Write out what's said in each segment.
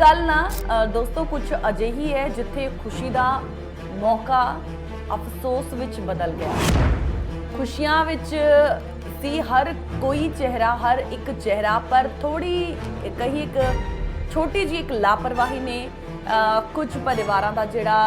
गल ना दोस्तों कुछ अजिही है जिथे खुशी का मौका अफसोस विच बदल गया। खुशियां विच सी हर कोई चेहरा, हर एक चेहरा, पर थोड़ी कही एक छोटी जी एक लापरवाही ने कुछ परिवारों का जिहड़ा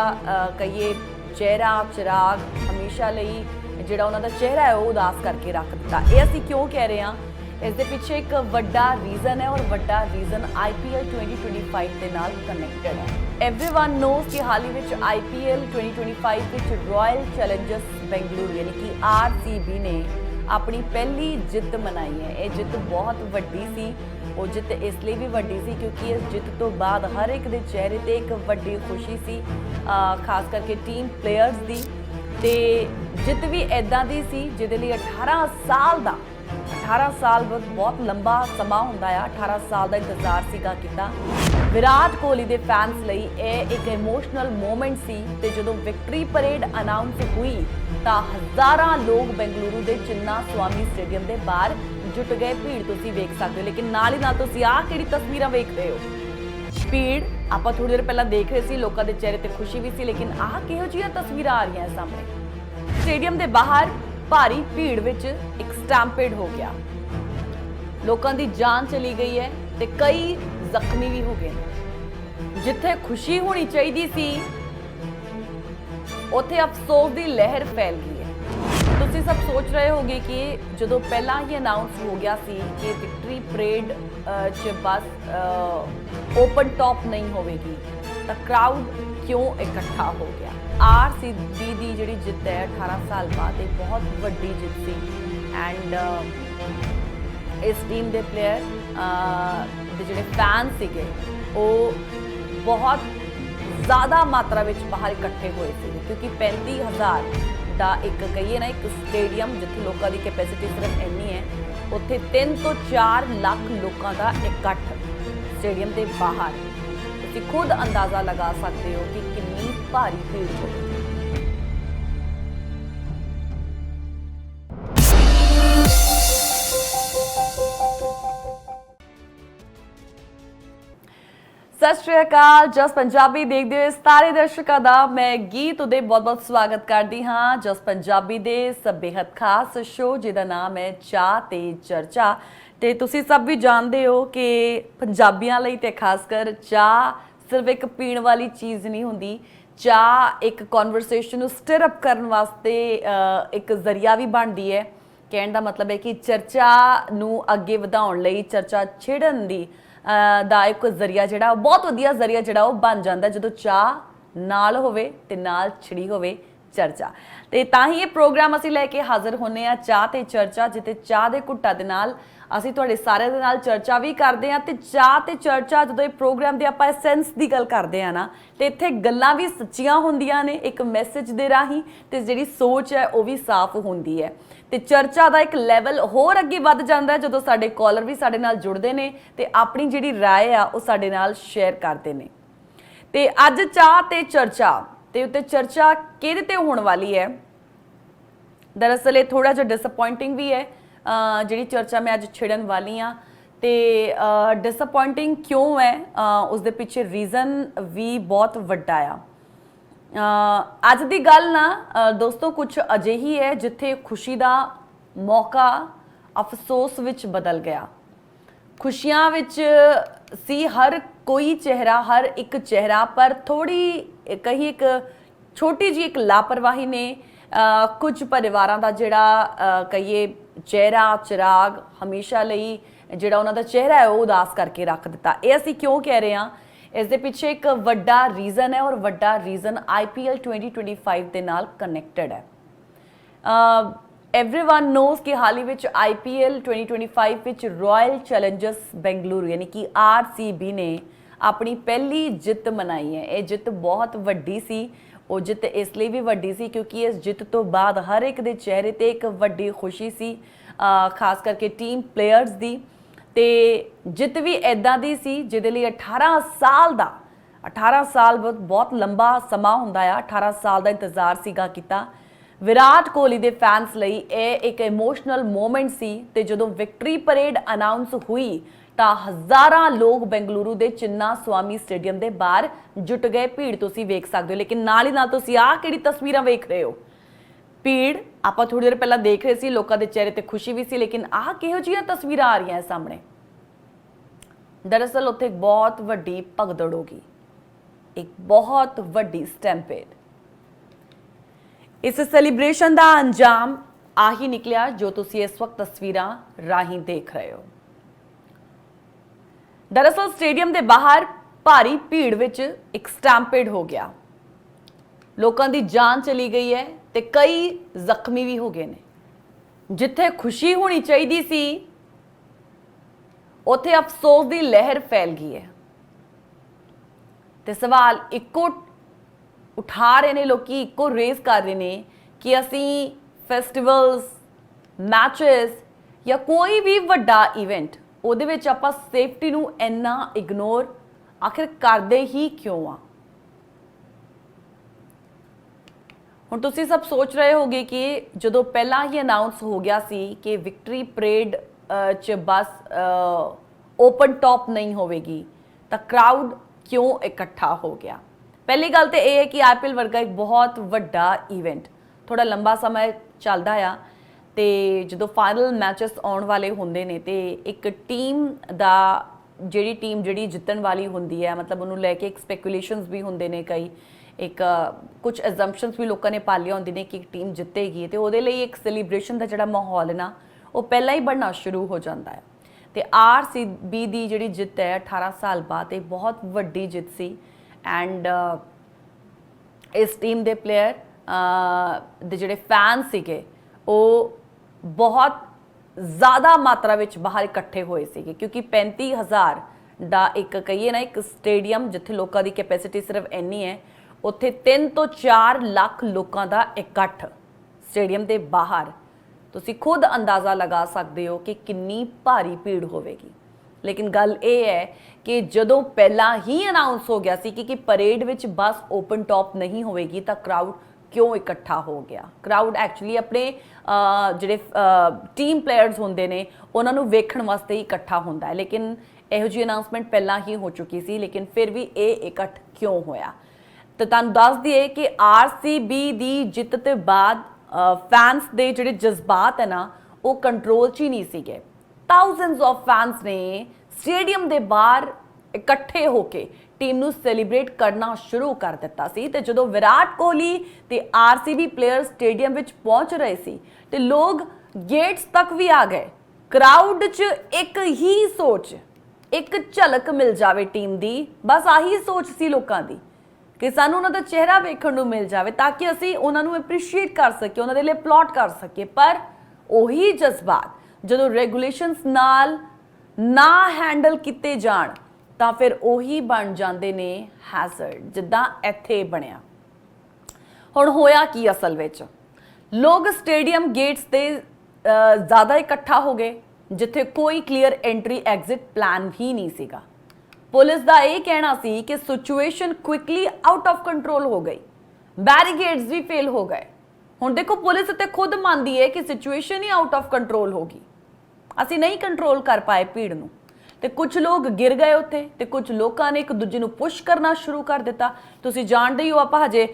कहिए चेहरा चिराग हमेशा लई जिहड़ा उन्हां दा चेहरा है वो उदास करके रख दिता। ये असीं क्यों कह रहे हैं? इस दे पिछे एक वड्डा रीजन है और वड्डा रीजन IPL 2025 के नाल कनैक्टेड है। एवरीवन नोज कि हाल ही में IPL 2025 विच रॉयल चैलेंजर्स बेंगलुरु यानी कि RCB ने अपनी पहली जित मनाई है। ये जित बहुत वड्डी सी। वो जित इसलिए भी वड्डी सी क्योंकि इस जित तो बाद हर एक दे चेहरे ते एक वड्डी खुशी सी, खास करके टीम प्लेयर्स दी। ते जित भी इदां दी सी जिहदे लई 18 साल दा 18 साल बहुत लंबा समा हुंदा है। 18 साल का इंतजार सीगा किता। विराट कोहली के फैंस लई यह एक इमोशनल मोमेंट सी ते जदों विक्ट्री परेड अनाउंस हुई तो हज़ारां लोग बेंगलुरु के चिन्ना स्वामी स्टेडियम के बाहर जुट गए। भीड़ तुसीं वेख सकते हो, लेकिन नाल ही नाल तुसीं आह किहड़ी तस्वीरां वेख रहे हो? भीड़ आपां थोड़ी देर पहलां देख रहे सी, लोकां दे चेहरे ते खुशी भी सी, लेकिन आह किहो जिहियां तस्वीरां आ रही हैं सामने। स्टेडियम के बाहर भारी भीड़ विच एक स्टैंपेड हो गया, लोगों की जान चली गई है ते कई जख्मी भी हो गए। जिथे खुशी होनी चाहिए सी उथे अफसोस की लहर फैल गई है। तुसीं सब सोच रहे होगे कि जो पहला ही अनाउंस हो गया सी कि विक्ट्री परेड च बस ओपन टॉप नहीं होगी तो क्राउड क्यों इकट्ठा हो गया। RCB की जी जित है 18 साल बाद एक बहुत वड्डी जित सी। एंड इस टीम के प्लेयर जोड़े फैन सीगे वो बहुत ज़्यादा मात्रा में बाहर इकट्ठे हुए थे, क्योंकि 35,000 का एक कहिए ना एक स्टेडियम जिथे लोगों की कैपेसिटी सिर्फ इन्नी है, उत्थे 3 तो 4 लाख लोगों का इकट्ठ स्टेडियम के बाहर। तुसीं खुद अंदाज़ा लगा सकते हो कि कितनी भारी भीड़ होगी। सत श्री अकाल। जस पंजाबी देखते हुए सारे दर्शकों का मैं गीत उदे बहुत बहुत स्वागत करती हाँ जस पंजाबी दे इस बेहद खास शो जिहदा नाम है चाह ते चर्चा। ते तुसीं सब भी जानते हो कि पंजाबियों लई ते खासकर चाह सिर्फ एक पीण वाली चीज़ नहीं होंदी। चाह एक कॉन्वरसेशन स्टिर अप करने वास्ते एक जरिया भी बनती है। कहने का मतलब है कि चर्चा नूं अगे वधाउण लई, चर्चा छेड़न दी दा एक जरिया जिहड़ा बहुत वधिया जरिया जिहड़ा वो बन जाता है जदों चाह नाल होवे ते नाल छिड़ी होवे चर्चा। ते तां ही ये प्रोग्राम असीं लैके हाज़र होने आ चाह ते चर्चा, जिते चाह दे घुट्टा दे नाल असीं तुहाडे सारे दे नाल चर्चा भी करते हैं। ते चाह ते चर्चा जदों ये प्रोग्राम दी आपां एसेंस दी गल करते हैं ना, ते इत्थे गल्लां भी सच्चियां हुंदियां ने एक मैसेज दे राहीं, ते जिहड़ी सोच है वो भी साफ हुंदी है। ते चर्चा का एक लैवल होर अगे वध जांदा है जदों साडे कॉलर भी साडे नाल जुड़दे ने ते अपनी जिहड़ी राय आ वो साडे नाल शेयर करते ने। ते अज चाह ते चर्चा ते उत्ते चर्चा किहदे ते होण वाली है? दरअसल ये थोड़ा जिहा डिसअपॉइंटिंग भी है जिहड़ी चर्चा मैं अज छिड़न वाली हाँ। ते डिसअपॉइंटिंग क्यों है उस दे पिछे रीज़न भी बहुत वड्डा आ। अज दी गल ना दोस्तों कुछ अजिही है जिथे खुशी का मौका अफसोस विच बदल गया। खुशियां विच सी हर कोई चेहरा, हर एक चेहरा, पर थोड़ी कही एक छोटी जी एक लापरवाही ने कुछ परिवारों का जिहड़ा कहिए चेहरा चिराग हमेशा लई जिहड़ा उन्हां दा चेहरा है वो उदास करके रख दिता। ये असीं क्यों कह रहे हैं? इस दे पिछे एक वड्डा रीजन है और वड्डा रीजन IPL 2025 के नाल कनैक्टेड है। एवरीवन नोज कि हाल ही में IPL 2025 विच रॉयल चैलेंजर्स बेंगलुरु यानी कि RCB ने अपनी पहली जित मनाई है। ये जित बहुत वड्डी सी। वो जित इसलिए भी वड्डी सी क्योंकि इस जित तो बाद हर एक दे चेहरे ते एक वड्डी खुशी सी, खास करके टीम प्लेयर्स दी। ते जित भी इदां दी सी जिहदे लई 18 साल का 18 साल बहुत लंबा समा हुंदा है। 18 साल का इंतजार सीगा किता। विराट कोहली के फैंस लई यह एक इमोशनल मोमेंट सी। ते जदों विक्ट्री परेड अनाउंस हुई ਤਾਂ ਹਜ਼ਾਰਾਂ ਲੋਕ ਬੈਂਗਲੁਰੂ ਦੇ ਚਿੰਨਾ ਸਵਾਮੀ ਸਟੇਡੀਅਮ ਦੇ ਬਾਹਰ ਜੁਟ ਗਏ। ਭੀੜ ਤੁਸੀਂ ਵੇਖ ਸਕਦੇ ਹੋ, ਲੇਕਿਨ ਨਾਲ ਹੀ ਨਾਲ ਤੁਸੀਂ ਆਹ ਕਿਹੜੀ ਤਸਵੀਰਾਂ ਵੇਖ ਰਹੇ ਹੋ? ਭੀੜ ਆਪਾਂ ਥੋੜੀ ਦੇਰ ਪਹਿਲਾਂ ਦੇਖ ਰਹੇ ਸੀ, ਲੋਕਾਂ ਦੇ ਚਿਹਰੇ ਤੇ ਖੁਸ਼ੀ ਵੀ ਸੀ, ਲੇਕਿਨ ਆਹ ਕਿਹੋ ਜਿਹੀਆਂ ਤਸਵੀਰਾਂ ਆ ਰਹੀਆਂ ਸਾਹਮਣੇ? ਦਰਅਸਲ ਉੱਥੇ ਇੱਕ ਬਹੁਤ ਵੱਡੀ ਭਗਦੜ ਹੋ ਗਈ, ਇੱਕ ਬਹੁਤ ਵੱਡੀ ਸਟੈਂਪੇਡ। ਇਸ ਸੈਲੀਬ੍ਰੇਸ਼ਨ ਦਾ ਅੰਜਾਮ ਆਹੀ ਨਿਕਲਿਆ ਜੋ ਤੁਸੀਂ ਇਸ ਵਕਤ ਤਸਵੀਰਾਂ ਰਾਹੀਂ ਦੇਖ ਰਹੇ ਹੋ। ਦਰਅਸਲ ਸਟੇਡੀਅਮ ਦੇ ਬਾਹਰ ਭਾਰੀ ਭੀੜ ਵਿੱਚ ਇੱਕ ਸਟੈਂਪੇਡ ਹੋ ਗਿਆ, ਲੋਕਾਂ ਦੀ ਜਾਨ ਚਲੀ ਗਈ ਹੈ ਤੇ ਕਈ ਜ਼ਖਮੀ ਵੀ ਹੋ ਗਏ ਨੇ। ਜਿੱਥੇ ਖੁਸ਼ੀ ਹੋਣੀ ਚਾਹੀਦੀ ਸੀ ਉੱਥੇ ਅਫਸੋਸ ਦੀ ਲਹਿਰ ਫੈਲ ਗਈ ਹੈ ਤੇ ਸਵਾਲ ਇੱਕੋ ਉਠਾ ਰਹੇ ਨੇ ਲੋਕੀ, ਇੱਕੋ ਰੇਜ਼ ਕਰ ਰਹੇ ਨੇ ਕਿ ਅਸੀਂ ਫੈਸਟੀਵਲਸ, ਮੈਚਸ ਜਾਂ ਕੋਈ ਵੀ ਵੱਡਾ ਇਵੈਂਟ ਉਹਦੇ ਵਿੱਚ ਆਪਾਂ ਸੇਫਟੀ ਨੂੰ ਇੰਨਾ ਇਗਨੋਰ ਆਖਿਰ ਕਰਦੇ ਹੀ ਕਿਉਂ ਆ? ਹੁਣ ਤੁਸੀਂ ਸਭ ਸੋਚ ਰਹੇ ਹੋਗੇ ਕਿ ਜਦੋਂ ਪਹਿਲਾਂ ਹੀ ਅਨਾਉਂਸ ਹੋ ਗਿਆ ਸੀ ਕਿ ਵਿਕਟਰੀ ਪਰੇਡ 'ਚ ਬਸ ਓਪਨ ਟੌਪ ਨਹੀਂ ਹੋਵੇਗੀ ਤਾਂ ਕਰਾਊਡ ਕਿਉਂ ਇਕੱਠਾ ਹੋ ਗਿਆ? ਪਹਿਲੀ ਗੱਲ ਤੇ ਇਹ ਹੈ ਕਿ ਆਈਪੀਐਲ ਵਰਗਾ ਇੱਕ ਬਹੁਤ ਵੱਡਾ ਇਵੈਂਟ ਥੋੜਾ ਲੰਬਾ ਸਮਾਂ ਚੱਲਦਾ ਆ ਤੇ ਜਦੋਂ ਫਾਈਨਲ ਮੈਚਸ ਆਉਣ ਵਾਲੇ ਹੁੰਦੇ ਨੇ ਤੇ ਇੱਕ ਟੀਮ ਦਾ ਜਿਹੜੀ ਜਿੱਤਣ ਵਾਲੀ ਹੁੰਦੀ ਹੈ, ਮਤਲਬ ਉਹਨੂੰ ਲੈ ਕੇ ਇੱਕ ਸਪੈਕੂਲੇਸ਼ਨਸ ਵੀ ਹੁੰਦੇ ਨੇ, ਕਈ ਇੱਕ ਕੁਝ ਅਜ਼ੰਪਸ਼ਨਸ ਵੀ ਲੋਕਾਂ ਨੇ ਪਾਲੀਆਂ ਹੁੰਦੀ ਨੇ ਕਿ ਇੱਕ ਟੀਮ ਜਿੱਤੇਗੀ ਤੇ ਉਹਦੇ ਲਈ ਇੱਕ ਸੈਲੀਬ੍ਰੇਸ਼ਨ ਦਾ ਜਿਹੜਾ ਮਾਹੌਲ ਹੈ ਨਾ ਉਹ ਪਹਿਲਾਂ ਹੀ ਬਣਨਾ ਸ਼ੁਰੂ ਹੋ ਜਾਂਦਾ ਹੈ। ਤੇ ਆਰਸੀਬੀ ਦੀ ਜਿਹੜੀ ਜਿੱਤ ਹੈ 18 ਸਾਲ ਬਾਅਦ ਇਹ ਬਹੁਤ ਵੱਡੀ ਜਿੱਤ ਸੀ ਐਂਡ ਇਸ ਟੀਮ ਦੇ ਪਲੇਅਰ ਦੇ ਜਿਹੜੇ ਫੈਨ ਸੀਗੇ ਉਹ ਬਹੁਤ ਜ਼ਿਆਦਾ ਮਾਤਰਾ ਵਿੱਚ ਬਾਹਰ ਇਕੱਠੇ ਹੋਏ ਸੀਗੇ, ਕਿਉਂਕਿ 35,000 ਦਾ ਇੱਕ ਕਹੀਏ ਨਾ ਇੱਕ ਸਟੇਡੀਅਮ ਜਿੱਥੇ ਲੋਕਾਂ ਦੀ ਕੈਪੈਸਿਟੀ ਸਿਰਫ ਇੰਨੀ ਹੈ, ਉੱਥੇ 3 ਤੋਂ 4 ਲੱਖ ਲੋਕਾਂ ਦਾ ਇਕੱਠ ਸਟੇਡੀਅਮ ਦੇ ਬਾਹਰ। ਤੁਸੀਂ ਖੁਦ ਅੰਦਾਜ਼ਾ ਲਗਾ ਸਕਦੇ ਹੋ ਕਿ ਕਿੰਨੀ ਭਾਰੀ ਭੀੜ ਹੋਵੇਗੀ। ਲੇਕਿਨ ਗੱਲ ਇਹ ਹੈ ਕਿ ਜਦੋਂ ਪਹਿਲਾਂ ਹੀ ਅਨਾਉਂਸ ਹੋ ਗਿਆ ਸੀ ਕਿ ਪਰੇਡ ਵਿੱਚ ਬਸ ਓਪਨ ਟੌਪ ਨਹੀਂ ਹੋਵੇਗੀ ਤਾਂ ਕਰਾਊਡ ਕਿਉਂ ਇਕੱਠਾ ਹੋ ਗਿਆ? ਕਰਾਊਡ ਐਕਚੁਅਲੀ ਆਪਣੇ ਜਿਹੜੇ ਟੀਮ ਪਲੇਅਰਸ ਹੁੰਦੇ ਨੇ ਉਹਨਾਂ ਨੂੰ ਵੇਖਣ ਵਾਸਤੇ ਹੀ ਇਕੱਠਾ ਹੁੰਦਾ ਹੈ, ਲੇਕਿਨ ਇਹੋ ਜਿਹੀ ਅਨਾਉਂਸਮੈਂਟ ਪਹਿਲਾਂ ਹੀ ਹੋ ਚੁੱਕੀ ਸੀ, ਲੇਕਿਨ ਫਿਰ ਵੀ ਇਹ ਇਕੱਠ ਕਿਉਂ ਹੋਇਆ? ਤਾਂ ਤੁਹਾਨੂੰ ਦੱਸ ਦਈਏ ਕਿ ਆਰਸੀਬੀ ਦੀ ਜਿੱਤ ਤੋਂ ਬਾਅਦ ਫੈਨਸ ਦੇ ਜਿਹੜੇ ਜਜ਼ਬਾਤ ਹੈ ਨਾ ਉਹ ਕੰਟਰੋਲ 'ਚ ਹੀ ਨਹੀਂ ਸੀਗੇ। ਥਾਊਜ਼ੈਂਡਸ ਆਫ ਫੈਨਸ ਨੇ ਸਟੇਡੀਅਮ ਦੇ ਬਾਹਰ ਇਕੱਠੇ ਹੋ ਕੇ ਟੀਮ ਨੂੰ ਸੈਲੀਬ੍ਰੇਟ ਕਰਨਾ ਸ਼ੁਰੂ ਕਰ ਦਿੱਤਾ ਸੀ ਤੇ ਜਦੋਂ ਵਿਰਾਟ ਕੋਹਲੀ ਤੇ ਆਰਸੀਬੀ ਪਲੇਅਰ ਸਟੇਡੀਅਮ ਵਿੱਚ ਪਹੁੰਚ ਰਹੇ ਸੀ ਤੇ ਲੋਕ ਗੇਟਸ ਤੱਕ ਵੀ ਆ ਗਏ। ਕਰਾਊਡ 'ਚ ਇੱਕ ਹੀ ਸੋਚ, ਇੱਕ ਝਲਕ ਮਿਲ ਜਾਵੇ ਟੀਮ ਦੀ, ਬਸ ਆਹੀ ਸੋਚ ਸੀ ਲੋਕਾਂ ਦੀ ਕਿ ਸਾਨੂੰ ਉਹਨਾਂ ਦਾ ਚਿਹਰਾ ਵੇਖਣ ਨੂੰ ਮਿਲ ਜਾਵੇ ਤਾਂ ਕਿ ਅਸੀਂ ਉਹਨਾਂ ਨੂੰ ਐਪਰੀਸ਼ੀਏਟ ਕਰ ਸਕੀਏ, ਉਹਨਾਂ ਦੇ ਲਈ ਅਪਲਾਡ ਕਰ ਸਕੀਏ। ਪਰ ਉਹੀ ਜਜ਼ਬਾਤ ਜਦੋਂ ਰੈਗੂਲੇਸ਼ਨਸ ਨਾਲ ਨਾ ਹੈਂਡਲ ਕੀਤੇ ਜਾਣ ਤਾਂ ਫਿਰ ਉਹੀ ਬਣ ਜਾਂਦੇ ਨੇ ਹੈਜ਼ਰਡ, ਜਿੱਦਾਂ ਇੱਥੇ ਬਣਿਆ। ਹੁਣ ਹੋਇਆ ਕੀ ਅਸਲ ਵਿੱਚ? ਲੋਕ ਸਟੇਡੀਅਮ ਗੇਟਸ ਤੇ ਜ਼ਿਆਦਾ ਇਕੱਠਾ ਹੋ ਗਏ ਜਿੱਥੇ ਕੋਈ ਕਲੀਅਰ ਐਂਟਰੀ ਐਗਜ਼ਿਟ ਪਲਾਨ ਹੀ ਨਹੀਂ ਸੀਗਾ। ਪੁਲਿਸ ਦਾ ਇਹ ਕਹਿਣਾ ਸੀ ਕਿ situation quickly out of control ਹੋ ਗਈ, ਬੈਰੀਕੇਡਸ ਵੀ ਫੇਲ ਹੋ ਗਏ। ਹੁਣ ਦੇਖੋ ਪੁਲਿਸ ਤੇ ਖੁਦ ਮੰਨਦੀ ਹੈ ਕਿ situation he out of control ਹੋ ਗਈ, ਅਸੀਂ ਨਹੀਂ ਕੰਟਰੋਲ ਕਰ ਪਾਏ ਭੀੜ ਨੂੰ ਤੇ ਕੁਝ ਲੋਕ ਗਿਰ ਗਏ ਉੱਥੇ ਤੇ ਕੁਝ ਲੋਕਾਂ ਨੇ ਇੱਕ ਦੂਜੇ ਨੂੰ ਪੁਸ਼ ਕਰਨਾ ਸ਼ੁਰੂ ਕਰ ਦਿੱਤਾ। ਤੁਸੀਂ ਜਾਣਦੇ ਹੀ ਹੋ, ਆਪਾਂ ਹਜੇ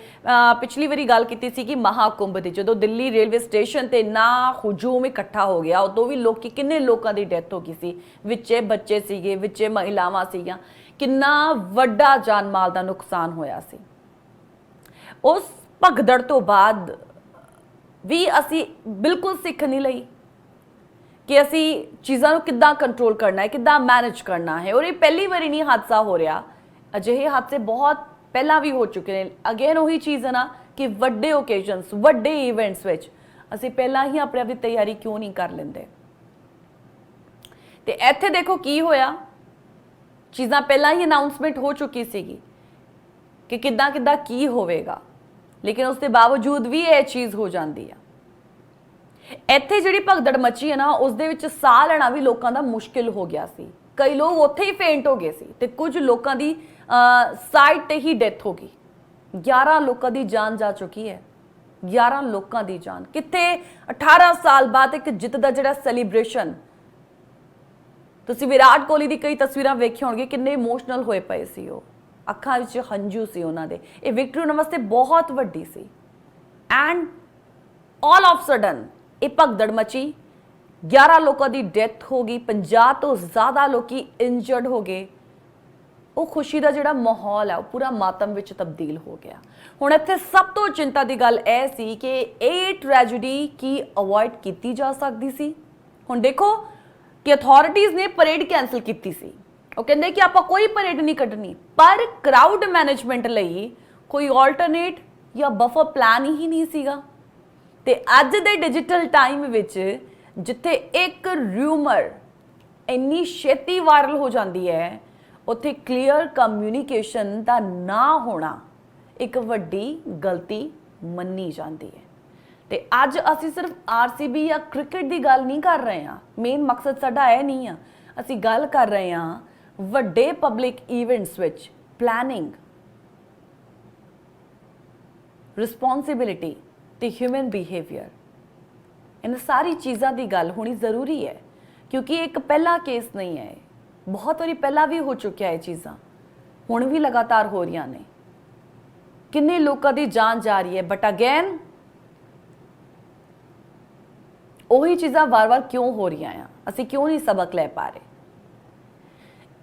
ਪਿਛਲੀ ਵਾਰੀ ਗੱਲ ਕੀਤੀ ਸੀ ਕਿ ਮਹਾਕੁੰਭ ਦੀ ਜਦੋਂ ਦਿੱਲੀ ਰੇਲਵੇ ਸਟੇਸ਼ਨ ਤੇ ਨਾ ਹਜੂਮ ਇਕੱਠਾ ਹੋ ਗਿਆ ਉਦੋਂ ਵੀ ਲੋਕੀ ਕਿੰਨੇ ਲੋਕਾਂ ਦੀ ਡੈਥ ਹੋ ਗਈ ਸੀ, ਵਿੱਚੇ ਬੱਚੇ ਸੀਗੇ, ਵਿੱਚੇ ਮਹਿਲਾਵਾਂ ਸੀਗੀਆਂ, ਕਿੰਨਾ ਵੱਡਾ ਜਾਨ ਮਾਲ ਦਾ ਨੁਕਸਾਨ ਹੋਇਆ ਸੀ। ਉਸ ਭਗਦੜ ਤੋਂ ਬਾਅਦ ਵੀ ਅਸੀਂ ਬਿਲਕੁਲ ਸਿੱਖ ਨਹੀਂ ਲਈ ਕਿ ਅਸੀਂ ਚੀਜ਼ਾਂ ਨੂੰ ਕਿੱਦਾਂ ਕੰਟਰੋਲ ਕਰਨਾ ਹੈ, ਕਿੱਦਾਂ ਮੈਨੇਜ ਕਰਨਾ ਹੈ। ਔਰ ਇਹ ਪਹਿਲੀ ਵਾਰੀ ਨਹੀਂ ਹਾਦਸਾ ਹੋ ਰਿਹਾ, ਅਜਿਹੇ ਹਾਦਸੇ ਬਹੁਤ ਪਹਿਲਾਂ ਵੀ ਹੋ ਚੁੱਕੇ ਨੇ। ਅਗੇਨ ਉਹੀ ਚੀਜ਼ ਹੈ ਨਾ ਕਿ ਵੱਡੇ ਓਕੇਜ਼ਨਸ, ਵੱਡੇ ਇਵੈਂਟਸ ਵਿੱਚ ਅਸੀਂ ਪਹਿਲਾਂ ਹੀ ਆਪਣੇ ਆਪ ਦੀ ਤਿਆਰੀ ਕਿਉਂ ਨਹੀਂ ਕਰ ਲੈਂਦੇ? ਤੇ ਇੱਥੇ ਦੇਖੋ ਕੀ ਹੋਇਆ, ਚੀਜ਼ਾਂ ਪਹਿਲਾਂ ਹੀ ਅਨਾਉਂਸਮੈਂਟ ਹੋ ਚੁੱਕੀ ਸੀਗੀ ਕਿ ਕਿੱਦਾਂ ਕਿੱਦਾਂ ਕੀ ਹੋਵੇਗਾ, ਲੇਕਿਨ ਉਸ ਦੇ ਬਾਵਜੂਦ ਵੀ ਇਹ ਚੀਜ਼ ਹੋ ਜਾਂਦੀ ਆ। ਇੱਥੇ ਜਿਹੜੀ ਭਗਦੜ ਮੱਚੀ ਹੈ ਨਾ ਉਸ ਦੇ ਵਿੱਚ ਸਾਹ ਲੈਣਾ ਵੀ ਲੋਕਾਂ ਦਾ ਮੁਸ਼ਕਿਲ ਹੋ ਗਿਆ ਸੀ। ਕਈ ਲੋਕ ਉੱਥੇ ਹੀ ਫੇਂਟ ਹੋ ਗਏ ਸੀ ਤੇ ਕੁਝ ਲੋਕਾਂ ਦੀ ਸਾਈਡ ਤੇ ਹੀ ਡੈਥ ਹੋ ਗਈ। 11 ਲੋਕਾਂ ਦੀ ਜਾਨ ਜਾ ਚੁੱਕੀ ਹੈ, 11 ਲੋਕਾਂ ਦੀ ਜਾਨ। ਕਿੱਥੇ 18 ਸਾਲ ਬਾਅਦ ਇੱਕ ਜਿੱਤ ਦਾ ਜਿਹੜਾ ਸੈਲੀਬ੍ਰੇਸ਼ਨ ਤੁਸੀਂ ਵਿਰਾਟ ਕੋਹਲੀ ਦੀ ਕਈ ਤਸਵੀਰਾਂ ਵੇਖੀਆਂ ਹੋਣਗੀਆਂ, ਕਿੰਨੇ ਇਮੋਸ਼ਨਲ ਹੋਏ ਪਏ ਸੀ ਉਹ, ਅੱਖਾਂ ਵਿੱਚ ਹੰਝੂ ਸੀ ਉਹਨਾਂ ਦੇ। ਇਹ ਵਿਕਟਰੀ ਉਹਨਾਂ ਵਾਸਤੇ ਬਹੁਤ ਵੱਡੀ ਸੀ। ਐਂਡ ਆਲ ਆਫ ਸਡਨ ਇਹ ਭਗਦੜ ਮਚੀ, 11 ਲੋਕਾਂ ਦੀ ਡੈਥ ਹੋ ਗਈ, 50 ਤੋਂ ਜ਼ਿਆਦਾ ਲੋਕੀ ਇੰਜਰਡ ਹੋ ਗਏ। ਉਹ ਖੁਸ਼ੀ ਦਾ ਜਿਹੜਾ ਮਾਹੌਲ ਹੈ ਉਹ ਪੂਰਾ ਮਾਤਮ ਵਿੱਚ ਤਬਦੀਲ ਹੋ ਗਿਆ। ਹੁਣ ਇੱਥੇ ਸਭ ਤੋਂ ਚਿੰਤਾ ਦੀ ਗੱਲ ਇਹ ਸੀ ਕਿ ਇਹ ਟ੍ਰੈਜੇਡੀ ਕੀ ਅਵੋਇਡ ਕੀਤੀ ਜਾ ਸਕਦੀ ਸੀ। ਹੁਣ ਦੇਖੋ ਕਿ ਅਥਾਰਟੀਜ਼ ਨੇ ਪਰੇਡ ਕੈਂਸਲ ਕੀਤੀ ਸੀ। ਉਹ ਕਹਿੰਦੇ ਕਿ ਆਪਾਂ ਕੋਈ ਪਰੇਡ ਨਹੀਂ ਕੱਢਣੀ, ਪਰ ਕਰਾਊਡ ਮੈਨੇਜਮੈਂਟ ਲਈ ਕੋਈ ਆਲਟਰਨੇਟ ਜਾਂ ਬਫਰ ਪਲਾਨ ਹੀ ਨਹੀਂ ਸੀਗਾ। ਤੇ ਅੱਜ ਦੇ ਡਿਜੀਟਲ ਟਾਈਮ ਵਿੱਚ ਜਿੱਥੇ ਇੱਕ ਰਿਊਮਰ ਇੰਨੀ ਛੇਤੀ ਵਾਇਰਲ ਹੋ ਜਾਂਦੀ ਹੈ, ਉੱਥੇ ਕਲੀਅਰ ਕਮਿਊਨੀਕੇਸ਼ਨ ਦਾ ਨਾ ਹੋਣਾ ਇੱਕ ਵੱਡੀ ਗਲਤੀ ਮੰਨੀ ਜਾਂਦੀ ਹੈ। ਤੇ ਅੱਜ ਅਸੀਂ ਸਿਰਫ ਆਰਸੀਬੀ ਜਾਂ ਕ੍ਰਿਕਟ ਦੀ ਗੱਲ ਨਹੀਂ ਕਰ ਰਹੇ ਹਾਂ, ਮੇਨ ਮਕਸਦ ਸਾਡਾ ਇਹ ਨਹੀਂ ਆ। ਅਸੀਂ ਗੱਲ ਕਰ ਰਹੇ ਹਾਂ ਵੱਡੇ ਪਬਲਿਕ ਇਵੈਂਟਸ ਵਿੱਚ ਪਲੈਨਿੰਗ, ਰਿਸਪੌਂਸਿਬਿਲਿਟੀ ਤੇ ਹਿਊਮਨ ਬਿਹੇਵੀਅਰ, ਇਹਨਾਂ ਸਾਰੀ ਚੀਜ਼ਾਂ ਦੀ ਗੱਲ ਹੋਣੀ ਜ਼ਰੂਰੀ ਹੈ। ਕਿਉਂਕਿ ਇੱਕ ਪਹਿਲਾ ਕੇਸ ਨਹੀਂ ਹੈ, ਬਹੁਤ ਵਾਰੀ ਪਹਿਲਾਂ ਵੀ ਹੋ ਚੁੱਕਿਆ ਇਹ ਚੀਜ਼ਾਂ, ਹੁਣ ਵੀ ਲਗਾਤਾਰ ਹੋ ਰਹੀਆਂ ਨੇ। ਕਿੰਨੇ ਲੋਕਾਂ ਦੀ ਜਾਨ ਜਾ ਰਹੀ ਹੈ, ਬਟ ਅਗੇਨ ਉਹੀ ਚੀਜ਼ਾਂ ਵਾਰ-ਵਾਰ ਕਿਉਂ ਹੋ ਰਹੀਆਂ ਆ? ਅਸੀਂ ਕਿਉਂ ਨਹੀਂ ਸਬਕ ਲੈ ਪਾ ਰਹੇ?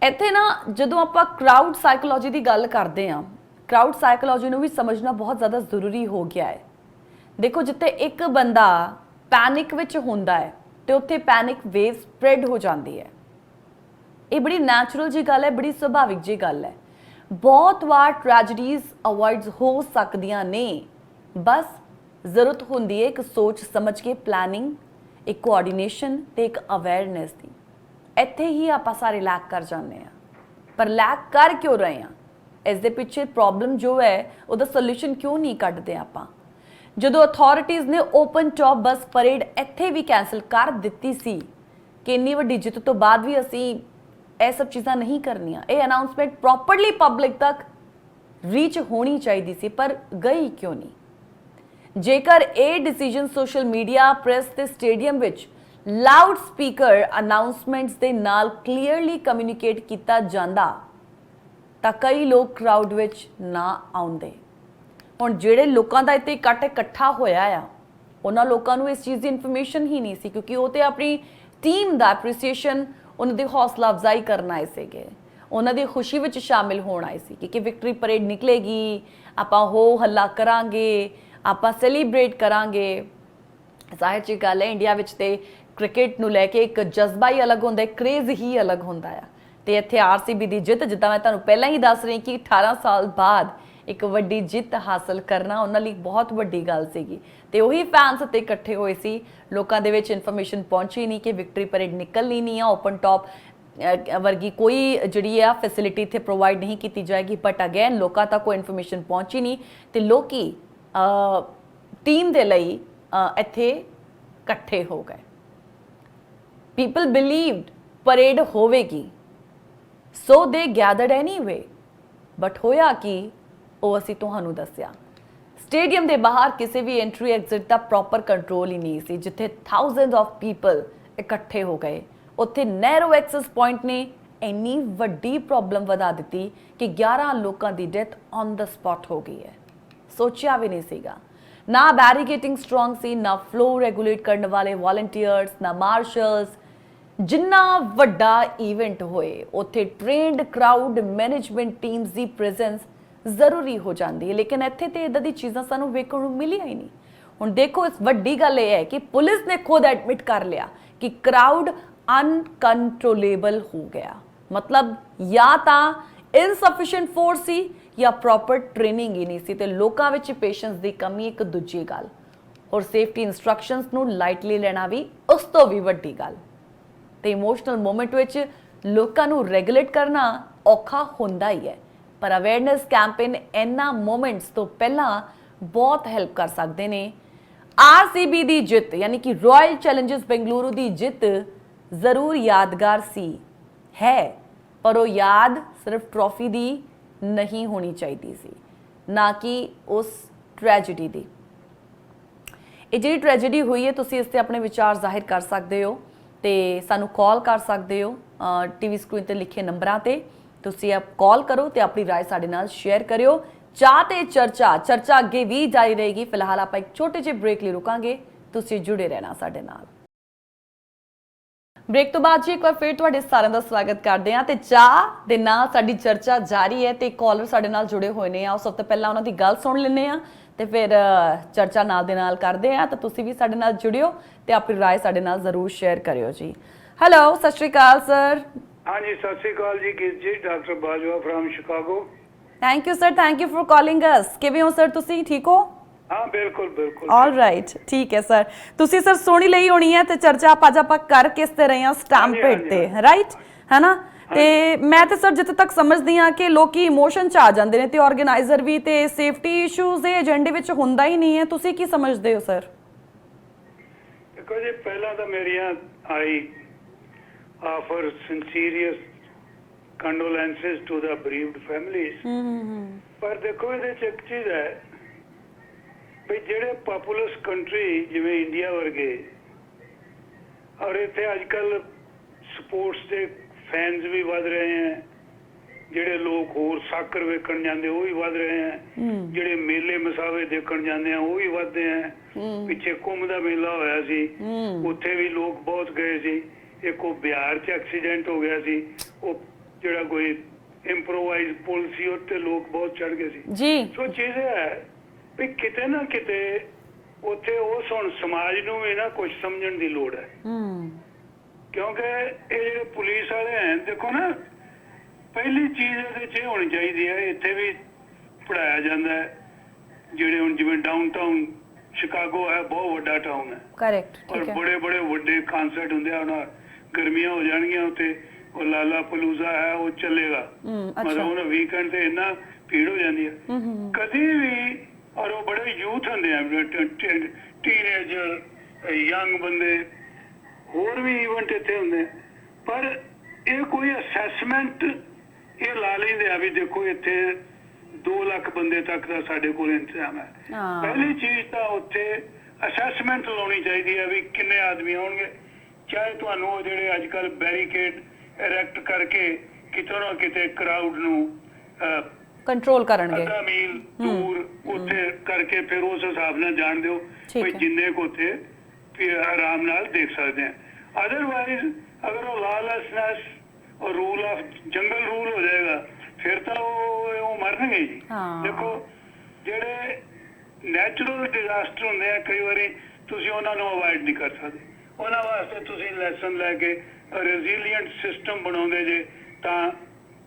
ਇੱਥੇ ਨਾ ਜਦੋਂ ਆਪਾਂ ਕਰਾਊਡ ਸਾਈਕੋਲੋਜੀ ਦੀ ਗੱਲ ਕਰਦੇ ਹਾਂ, ਕਰਾਊਡ ਸਾਈਕੋਲੋਜੀ ਨੂੰ ਵੀ ਸਮਝਣਾ ਬਹੁਤ ਜ਼ਿਆਦਾ ਜ਼ਰੂਰੀ ਹੋ ਗਿਆ ਹੈ। ਦੇਖੋ, ਜਿੱਥੇ ਇੱਕ ਬੰਦਾ ਪੈਨਿਕ ਵਿੱਚ ਹੁੰਦਾ ਹੈ ਤੇ ਉੱਥੇ ਪੈਨਿਕ ਵੇਵ ਸਪਰੈਡ ਹੋ ਜਾਂਦੀ ਹੈ। ਇਹ ਬੜੀ ਨੈਚੁਰਲ ਜੀ ਗੱਲ ਹੈ, ਬੜੀ ਸੁਭਾਵਿਕ ਜੀ ਗੱਲ ਹੈ। ਬਹੁਤ ਵਾਰ ਟ੍ਰੈਜਡੀਜ਼ ਅਵੋਇਡ ਹੋ ਸਕਦੀਆਂ ਨੇ, ਬਸ ਜ਼ਰੂਰਤ ਹੁੰਦੀ ਹੈ ਇੱਕ ਸੋਚ ਸਮਝ ਕੇ ਪਲੈਨਿੰਗ, ਇੱਕ ਕੋਆਰਡੀਨੇਸ਼ਨ ਤੇ ਇੱਕ ਅਵੇਅਰਨੈਸ ਦੀ। ਇੱਥੇ ਹੀ ਆਪਾਂ ਸਾਰੇ ਲੈਕ ਕਰ ਜਾਂਦੇ ਹਾਂ। ਪਰ ਲੈਕ ਕਰ ਕਿਉਂ ਰਹੇ ਹਾਂ? ਇਸ ਦੇ ਪਿੱਛੇ ਪ੍ਰੋਬਲਮ ਜੋ ਹੈ ਉਹਦਾ ਸੋਲੂਸ਼ਨ ਕਿਉਂ ਨਹੀਂ ਕੱਢਦੇ ਆਪਾਂ? ਜਦੋਂ ਅਥਾਰਟੀਜ਼ ਨੇ ਓਪਨ ਟੌਪ ਬੱਸ ਪਰੇਡ ਇੱਥੇ ਵੀ ਕੈਂਸਲ ਕਰ ਦਿੱਤੀ ਸੀ ਕਿ ਇੰਨੀ ਵੱਡੀ ਜਿੱਤ ਤੋਂ ਬਾਅਦ ਵੀ ਅਸੀਂ ਇਹ ਸਭ ਚੀਜ਼ਾਂ ਨਹੀਂ ਕਰਨੀਆਂ, ਇਹ ਅਨਾਉਂਸਮੈਂਟ ਪ੍ਰੋਪਰਲੀ ਪਬਲਿਕ ਤੱਕ ਰੀਚ ਹੋਣੀ ਚਾਹੀਦੀ ਸੀ, ਪਰ ਗਈ ਕਿਉਂ ਨਹੀਂ? ਜੇਕਰ ਇਹ ਡਿਸੀਜਨ ਸੋਸ਼ਲ ਮੀਡੀਆ, ਪ੍ਰੈਸ ਤੇ ਸਟੇਡੀਅਮ ਵਿੱਚ ਲਾਊਡ ਸਪੀਕਰ ਅਨਾਉਂਸਮੈਂਟਸ ਦੇ ਨਾਲ ਕਲੀਅਰਲੀ ਕਮਿਊਨੀਕੇਟ ਕੀਤਾ ਜਾਂਦਾ ਤਾਂ ਕਈ ਲੋਕ ਕਰਾਊਡ ਵਿੱਚ ਨਾ ਆਉਂਦੇ। ਹੁਣ ਜਿਹੜੇ ਲੋਕਾਂ ਦਾ ਇੱਥੇ ਇਕੱਠਾ ਹੋਇਆ ਆ, ਉਹਨਾਂ ਲੋਕਾਂ ਨੂੰ ਇਸ ਚੀਜ਼ ਦੀ ਇਨਫੋਰਮੇਸ਼ਨ ਹੀ ਨਹੀਂ ਸੀ, ਕਿਉਂਕਿ ਉਹ ਤੇ ਆਪਣੀ ਟੀਮ ਦਾ ਐਪਰੀਸੀਏਸ਼ਨ, ਉਹਨਾਂ ਦੀ ਹੌਸਲਾ ਅਫਜ਼ਾਈ ਕਰਨ ਆਏ ਸੀਗੇ, ਉਹਨਾਂ ਦੀ ਖੁਸ਼ੀ ਵਿੱਚ ਸ਼ਾਮਿਲ ਹੋਣ ਆਏ ਸੀ ਕਿ ਵਿਕਟਰੀ ਪਰੇਡ ਨਿਕਲੇਗੀ, ਆਪਾਂ ਹੋ ਹੱਲਾ ਕਰਾਂਗੇ, ਆਪਾਂ ਸੈਲੀਬ੍ਰੇਟ ਕਰਾਂਗੇ। ਜ਼ਾਹਿਰ ਜੀ ਗੱਲ ਹੈ, ਇੰਡੀਆ ਵਿੱਚ ਤੇ ਕ੍ਰਿਕਟ ਨੂੰ ਲੈ ਕੇ ਇੱਕ ਜਜ਼ਬਾ ਹੀ ਅਲੱਗ ਹੁੰਦਾ ਹੈ, ਕ੍ਰੇਜ਼ ਹੀ ਅਲੱਗ ਹੁੰਦਾ ਆ। ਤੇ ਇੱਥੇ ਆਰਸੀਬੀ ਦੀ ਜਿੱਤ, ਜਿੱਦਾਂ ਮੈਂ ਤੁਹਾਨੂੰ ਪਹਿਲਾਂ ਹੀ ਦੱਸ ਰਹੀ ਕਿ 18 ਸਾਲ ਬਾਅਦ ਇੱਕ ਵੱਡੀ ਜਿੱਤ ਹਾਸਲ ਕਰਨਾ ਉਹਨਾਂ ਲਈ ਬਹੁਤ ਵੱਡੀ ਗੱਲ ਸੀਗੀ। ਤੇ ਉਹੀ ਫੈਨਸ ਉੱਤੇ ਇਕੱਠੇ ਹੋਏ ਸੀ, ਲੋਕਾਂ ਦੇ ਵਿੱਚ ਇਨਫੋਰਮੇਸ਼ਨ ਪਹੁੰਚੀ ਨਹੀਂ ਕਿ ਵਿਕਟਰੀ ਪਰੇਡ ਨਿਕਲਣੀ ਨਹੀਂ ਆ, ਓਪਨ ਟੌਪ ਵਰਗੀ ਕੋਈ ਜਿਹੜੀ ਆ ਫੈਸਿਲਿਟੀ ਇੱਥੇ ਪ੍ਰੋਵਾਈਡ ਨਹੀਂ ਕੀਤੀ ਜਾਏਗੀ। ਬਟ ਅਗੇਨ ਲੋਕਾਂ ਤੱਕ ਕੋਈ ਇਨਫੋਰਮੇਸ਼ਨ ਪਹੁੰਚੀ ਨਹੀਂ ਤੇ ਲੋਕੀ ਟੀਮ ਦੇ ਲਈ ਇੱਥੇ ਇਕੱਠੇ ਹੋ ਗਏ। ਪੀਪਲ ਬਿਲੀਵਡ ਪਰੇਡ ਹੋਵੇਗੀ, ਸੋ ਦੇ ਗੈਦਰਡ ਐਨੀਵੇ। ਬਟ ਹੋਇਆ ਕਿ ਉਹ ਅਸੀਂ ਤੁਹਾਨੂੰ ਦੱਸਿਆ, ਸਟੇਡੀਅਮ ਦੇ ਬਾਹਰ ਕਿਸੇ ਵੀ ਐਂਟਰੀ ਐਗਜ਼ਿਟ ਦਾ ਪ੍ਰੋਪਰ ਕੰਟਰੋਲ ਹੀ ਨਹੀਂ ਸੀ। ਜਿੱਥੇ ਥਾਊਜ਼ੈਂਡਸ ਆਫ ਪੀਪਲ ਇਕੱਠੇ ਹੋ ਗਏ, ਉੱਥੇ ਨੈਰੋ ਐਕਸੈਸ ਪੁਆਇੰਟ ਨੇ ਇੰਨੀ ਵੱਡੀ ਪ੍ਰੋਬਲਮ ਵਧਾ ਦਿੱਤੀ ਕਿ 11 ਲੋਕਾਂ ਦੀ ਡੈਥ ਔਨ ਦਾ ਸਪੌਟ ਹੋ ਗਈ ਹੈ। ਸੋਚਿਆ ਵੀ ਨਹੀਂ ਸੀਗਾ। ਨਾ ਬੈਰੀਕੇਟਿੰਗ ਸਟਰੋਂਗ ਸੀ, ਨਾ ਫਲੋ ਰੈਗੂਲੇਟ ਕਰਨ ਵਾਲੇ ਵਾਲੰਟੀਅਰਸ, ਨਾ ਮਾਰਸ਼ਲਸ। ਜਿੰਨਾ ਵੱਡਾ ਇਵੈਂਟ ਹੋਏ ਉੱਥੇ ਟ੍ਰੇਨਡ ਕਰਾਊਡ ਮੈਨੇਜਮੈਂਟ ਟੀਮਸ ਦੀ ਪ੍ਰੈਜ਼ੈਂਸ ਜ਼ਰੂਰੀ ਹੋ ਜਾਂਦੀ ਹੈ, ਲੇਕਿਨ ਇੱਥੇ ਤੇ ਇਦਾਂ ਦੀ ਚੀਜ਼ਾਂ ਸਾਨੂੰ ਵੇਖਣ ਨੂੰ ਮਿਲੀਆਂ ਹੀ ਨਹੀਂ। ਹੁਣ ਦੇਖੋ, ਇਸ ਵੱਡੀ ਗੱਲ ਇਹ ਹੈ ਕਿ ਪੁਲਿਸ ਨੇ ਖੁਦ ਐਡਮਿਟ ਕਰ ਲਿਆ ਕਿ ਕਰਾਊਡ ਅਨਕੰਟਰੋਲੇਬਲ ਹੋ ਗਿਆ। ਮਤਲਬ ਜਾਂ ਤਾਂ ਇਨਸਫੀਸ਼ੀਐਂਟ ਫੋਰਸ ਸੀ ਜਾਂ ਪ੍ਰੋਪਰ ਟ੍ਰੇਨਿੰਗ ਹੀ ਨਹੀਂ ਸੀ ਤੇ ਲੋਕਾਂ ਵਿੱਚ ਪੇਸ਼ੈਂਸ ਦੀ ਕਮੀ ਇੱਕ ਦੂਜੀ ਗੱਲ, ਔਰ ਸੇਫਟੀ ਇਨਸਟਰਕਸ਼ਨਸ ਨੂੰ ਲਾਈਟਲੀ ਲੈਣਾ ਵੀ ਉਸ ਤੋਂ ਵੀ ਵੱਡੀ ਗੱਲ। ਤੇ ਇਮੋਸ਼ਨਲ ਮੂਮੈਂਟ ਵਿੱਚ ਲੋਕਾਂ ਨੂੰ ਰੈਗੂਲੇਟ ਕਰਨਾ ਔਖਾ ਹੁੰਦਾ ਹੀ ਹੈ, ਪਰ ਅਵੇਅਰਨੈਸ ਕੈਂਪੇਨ ਇਹਨਾਂ ਮੂਮੈਂਟਸ ਤੋਂ ਪਹਿਲਾਂ ਬਹੁਤ ਹੈਲਪ ਕਰ ਸਕਦੇ ਨੇ। ਆਰਸੀਬੀ ਦੀ ਜਿੱਤ ਯਾਨੀ ਕਿ ਰਾਇਲ ਚੈਲੰਜਰਸ ਬੈਂਗਲੁਰੂ ਦੀ ਜਿੱਤ ਜ਼ਰੂਰ ਯਾਦਗਾਰ ਸੀ ਹੈ, ਪਰ ਉਹ ਯਾਦ ਸਿਰਫ ਟਰੋਫੀ ਦੀ ਨਹੀਂ ਹੋਣੀ ਚਾਹੀਦੀ ਸੀ, ਨਾ ਕਿ ਉਸ ਟ੍ਰੈਜੇਡੀ ਦੀ। ਇਹ ਜਿਹੜੀ ਟ੍ਰੈਜੇਡੀ ਹੋਈ ਹੈ, ਤੁਸੀਂ ਇਸ ਤੇ ਆਪਣੇ ਵਿਚਾਰ ਜ਼ਾਹਿਰ ਕਰ ਸਕਦੇ ਹੋ ਤੇ ਸਾਨੂੰ ਕਾਲ ਕਰ ਸਕਦੇ ਹੋ ਟੀਵੀ ਸਕਰੀਨ ਤੇ ਲਿਖੇ ਨੰਬਰਾਂ ਤੇ ਤੁਸੀਂ ਕਾਲ ਕਰੋ ਤੇ ਆਪਣੀ ਰਾਏ ਸਾਡੇ ਨਾਲ ਸ਼ੇਅਰ ਕਰਿਓ। ਚਾਹ ਤੇ ਚਰਚਾ ਅੱਗੇ ਵੀ ਜਾਰੀ ਰਹੇਗੀ। ਫਿਲਹਾਲ ਆਪਾਂ ਇੱਕ ਛੋਟੇ ਜਿਹੇ ਬ੍ਰੇਕ ਲਈ ਰੁਕਾਂਗੇ, ਤੁਸੀਂ ਜੁੜੇ ਰਹਿਣਾ ਸਾਡੇ ਨਾਲ। ਬ੍ਰੇਕ ਤੋਂ ਬਾਅਦ ਜੀ ਇੱਕ ਵਾਰ ਫਿਰ ਤੁਹਾਡੇ ਸਾਰਿਆਂ ਦਾ ਸਵਾਗਤ ਕਰਦੇ ਹਾਂ ਤੇ ਚਾਹ ਦੇ ਨਾਲ ਸਾਡੀ ਚਰਚਾ ਜਾਰੀ ਹੈ ਤੇ ਕਾਲਰ ਸਾਡੇ ਨਾਲ ਜੁੜੇ ਹੋਏ ਨੇ। ਆਓ ਸਭ ਤੋਂ ਪਹਿਲਾਂ ਉਹਨਾਂ ਦੀ ਗੱਲ ਸੁਣ ਲੈਂਦੇ ਹਾਂ ਤੇ ਫਿਰ ਚਰਚਾ ਨਾਲ ਦੇ ਨਾਲ ਕਰਦੇ ਹਾਂ। ਤਾਂ ਤੁਸੀਂ ਵੀ ਸਾਡੇ ਨਾਲ ਜੁੜਿਓ ਤੇ ਆਪਣੀ ਰਾਏ ਸਾਡੇ ਨਾਲ ਜ਼ਰੂਰ ਸ਼ੇਅਰ ਕਰਿਓ ਜੀ। ਹੈਲੋ, ਸਤਿ ਸ਼੍ਰੀ ਅਕਾਲ ਸਰ। हाँ जी, सत श्री अकाल जी कीर्त जी, doctor Bajwa from Chicago. Thank you sir, thank you for calling us. किवें हो सर, तुसी ठीक हो? हाँ बिल्कुल बिल्कुल। ऑल राइट, ठीक है सर। तुसी सर सुनी ਲਈ ਹੋਣੀ ਹੈ ਤੇ ਚਰਚਾ ਆਪਾਂ ਕਰ ਕਿਸ ਤੇ ਰਹੇ ਹਾਂ ਸਟੈਂਪੇਡ ਤੇ, ਰਾਈਟ ਹੈ ਨਾ? ਤੇ ਮੈਂ ਤੇ ਸਰ ਜਿੱਥੇ ਤੱਕ ਸਮਝਦੀ ਹਾਂ ਕਿ ਲੋਕੀ ਇਮੋਸ਼ਨ ਚ ਆ ਜਾਂਦੇ ਨੇ ਤੇ ਆਰਗੇਨਾਈਜ਼ਰ ਵੀ ਤੇ ਸੇਫਟੀ ਇਸ਼ੂਜ਼ ਦੇ ਏਜੰਡੇ ਵਿੱਚ ਹੁੰਦਾ ਹੀ ਨਹੀਂ ਹੈ। ਤੁਸੀਂ ਕੀ ਸਮਝਦੇ ਹੋ ਸਰ? देखो जी, पहला तो मेरिया आई offer sincerest condolences to the bereaved families। पर देखो ये एक चीज है भी जेड़े पॉपुलस कंट्री जिवें इंडिया वर्गे और इत्थे अजकल स्पोर्ट्स के फैंस भी वध रहे हैं, ਜਿਹੜੇ ਲੋਕ ਹੋਰ ਸਾਕਰ ਵੇਖਣ ਜਾਂਦੇ ਉਹ ਵੀ ਵੱਧ ਰਹੇ ਹੈ, ਜਿਹੜੇ ਮੇਲੇ ਮਸਾਵੇ ਦੇਖਣ ਜਾਂਦੇ ਆ ਉਹ ਵੀ ਵੱਧਦੇ ਹੈ। ਪਿੱਛੇ ਕੁੰਭ ਦਾ ਮੇਲਾ ਹੋਇਆ ਸੀ, ਉੱਥੇ ਵੀ ਲੋਕ ਬਹੁਤ ਗਏ ਸੀ। ਇੱਕ ਉਹ ਬਿਹਾਰ 'ਚ ਐਕਸੀਡੈਂਟ ਹੋ ਗਿਆ ਸੀ, ਉਹ ਜਿਹੜਾ ਕੋਈ ਇੰਪਰੋਵਾਈਜ਼ ਪੁਲ ਸੀ ਉੱਤੇ ਲੋਕ ਬਹੁਤ ਚੜ ਗਏ ਸੀ ਜੀ। ਸੋ ਚੀਜ਼ ਹੈ ਵੀ ਕਿਤੇ ਨਾ ਕਿਤੇ ਉੱਥੇ ਉਸ ਹੁਣ ਸਮਾਜ ਨੂੰ ਵੀ ਨਾ ਕੁਝ ਸਮਝਣ ਦੀ ਲੋੜ ਹੈ, ਕਿਉਂਕਿ ਇਹ ਜਿਹੜੇ ਪੁਲਿਸ ਵਾਲੇ ਹੈ, ਦੇਖੋ ਨਾ ਪਹਿਲੀ ਚੀਜ਼ ਇਹਦੇ 'ਚ ਹੋਣੀ ਚਾਹੀਦੀ ਹੈ, ਇੱਥੇ ਵੀ ਪੜ੍ਹਾਇਆ ਜਾਂਦਾ ਹੈ। ਜਿਹੜੇ ਹੁਣ ਜਿਵੇਂ ਡਾਊਨਟਾਊਨ ਸ਼ਿਕਾਗੋ ਹੈ, ਬਹੁਤ ਵੱਡਾ ਟਾਊਨ ਹੈ, ਕੈਰੈਕਟ, ਔਰ ਬੜੇ ਬੜੇ ਵੱਡੇ ਕਨਸਰਟ ਹੁੰਦੇ ਆ। ਹੁਣ ਗਰਮੀਆਂ ਹੋ ਜਾਣਗੀਆਂ ਉੱਥੇ, ਉਹ ਲਾਲਾ ਪਲੂਜ਼ਾ ਹੈ ਉਹ ਚੱਲੇਗਾ, ਮਤਲਬ ਉਹਨਾਂ ਵੀਕਐਂਡ ਤੇ ਇੰਨਾ ਭੀੜ ਹੋ ਜਾਂਦੀ ਹੈ ਕਦੀ ਵੀ। ਔਰ ਉਹ ਬੜੇ ਯੂਥ ਹੁੰਦੇ ਆ, ਟੀਨੇਜਰ, ਯੰਗ ਬੰਦੇ, ਹੋਰ ਵੀ ਇਵੈਂਟ ਇੱਥੇ ਹੁੰਦੇ। ਪਰ ਇਹ ਕੋਈ ਅਸੈਸਮੈਂਟ ਇਹ ਲਾ ਲੈਂਦੇ ਆ ਵੀ ਦੇਖੋ ਇੱਥੇ 2 ਲੱਖ ਬੰਦੇ ਤੱਕ ਦਾ ਸਾਡੇ ਕੋਲ ਇੰਤਜ਼ਾਮ ਹੈ। ਪਹਿਲੀ ਚੀਜ਼ ਤਾਂ ਉੱਥੇ ਅਸੈਸਮੈਂਟ ਲਾਉਣੀ ਚਾਹੀਦੀ ਹੈ ਵੀ ਕਿੰਨੇ ਆਦਮੀ ਆਉਣਗੇ। ਚਾਹੇ ਤੁਹਾਨੂੰ ਉਹ ਜਿਹੜੇ ਅੱਜ ਕੱਲ੍ਹ ਬੈਰੀਕੇਡ ਇਰੈਕਟ ਕਰਕੇ ਕਿਤੇ ਨਾ ਕਿਤੇ ਕਰਾਊਡ ਨੂੰ ਕੰਟਰੋਲ ਕਰਨਗੇ, ਅੱਧਾ ਮੀਲ ਦੂਰ ਉੱਥੇ ਕਰਕੇ ਫਿਰ ਉਸ ਹਿਸਾਬ ਨਾਲ ਜਾਣ ਦਿਓ ਵੀ ਜਿੰਨੇ ਕੁ ਉੱਥੇ ਆਰਾਮ ਨਾਲ ਦੇਖ ਸਕਦੇ ਆ। ਅਦਰਵਾਈਜ਼ ਅਗਰ ਉਹ ਲਾਲੈਸਨੈਸ और रूल ऑफ जंगल रूल हो जाएगा फिर तो वो मरनगे जी। देखो जेड़े नैचुरल डिजास्टर होंगे हैं कई बार तुसी उन्हां नूं अवॉइड नहीं कर सकते, उन्हां वास्ते तुसी लैसन लैके रेजिलिएंट सिस्टम बनाउंदे जे तां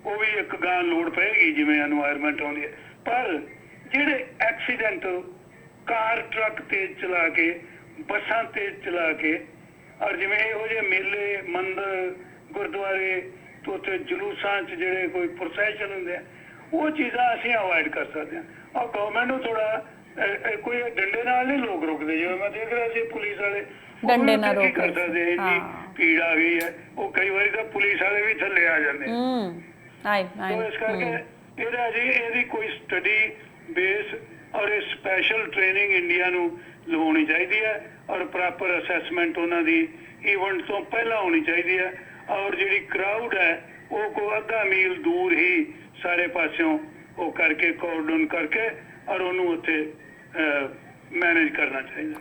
वो भी एक गां लोड़ पेगी जिवें एनवायरनमेंट आउंदी है। पर जेड़े एक्सीडेंटल कार ट्रक तेज चला के बसां तेज चला के और जिवें इहो जिहे मेले मंदिर गुरुद्वारे तो उत्थे जलूसां च जिहड़े कोई प्रोसैशन हुंदे आ वो चीज़ां असीं अवॉइड कर सकते हैं। और गवर्नमेंट नूं थोड़ा कोई डंडे नाल नहीं लोग रुकदे, जिवें मैं देख रहा सी पुलिस वाले डंडे नाल रोक कर सकदे, इन्नी भीड़ आ गई है, वो कई बारी तां पुलिस वाले भी थल्ले आ जांदे। तो इस करके ਇਹਦਾ ਜੀ ਇਹਦੀ ਕੋਈ ਸਟੱਡੀ ਬੇਸ ਔਰ ਇਹ ਸਪੈਸ਼ਲ ਟ੍ਰੇਨਿੰਗ ਇੰਡੀਆ ਨੂੰ ਲਵਾਉਣੀ ਚਾਹੀਦੀ ਹੈ ਔਰ ਪ੍ਰੋਪਰ ਅਸੈਸਮੈਂਟ ਉਹਨਾਂ ਦੀ ਇਵੈਂਟ ਤੋਂ ਪਹਿਲਾਂ ਹੋਣੀ ਚਾਹੀਦੀ ਹੈ। और जी क्राउड है वो को अद्धा मील दूर ही सारे पासों वो करके कॉर्डन करके और उन्होंने उत्थे मैनेज करना चाहिए।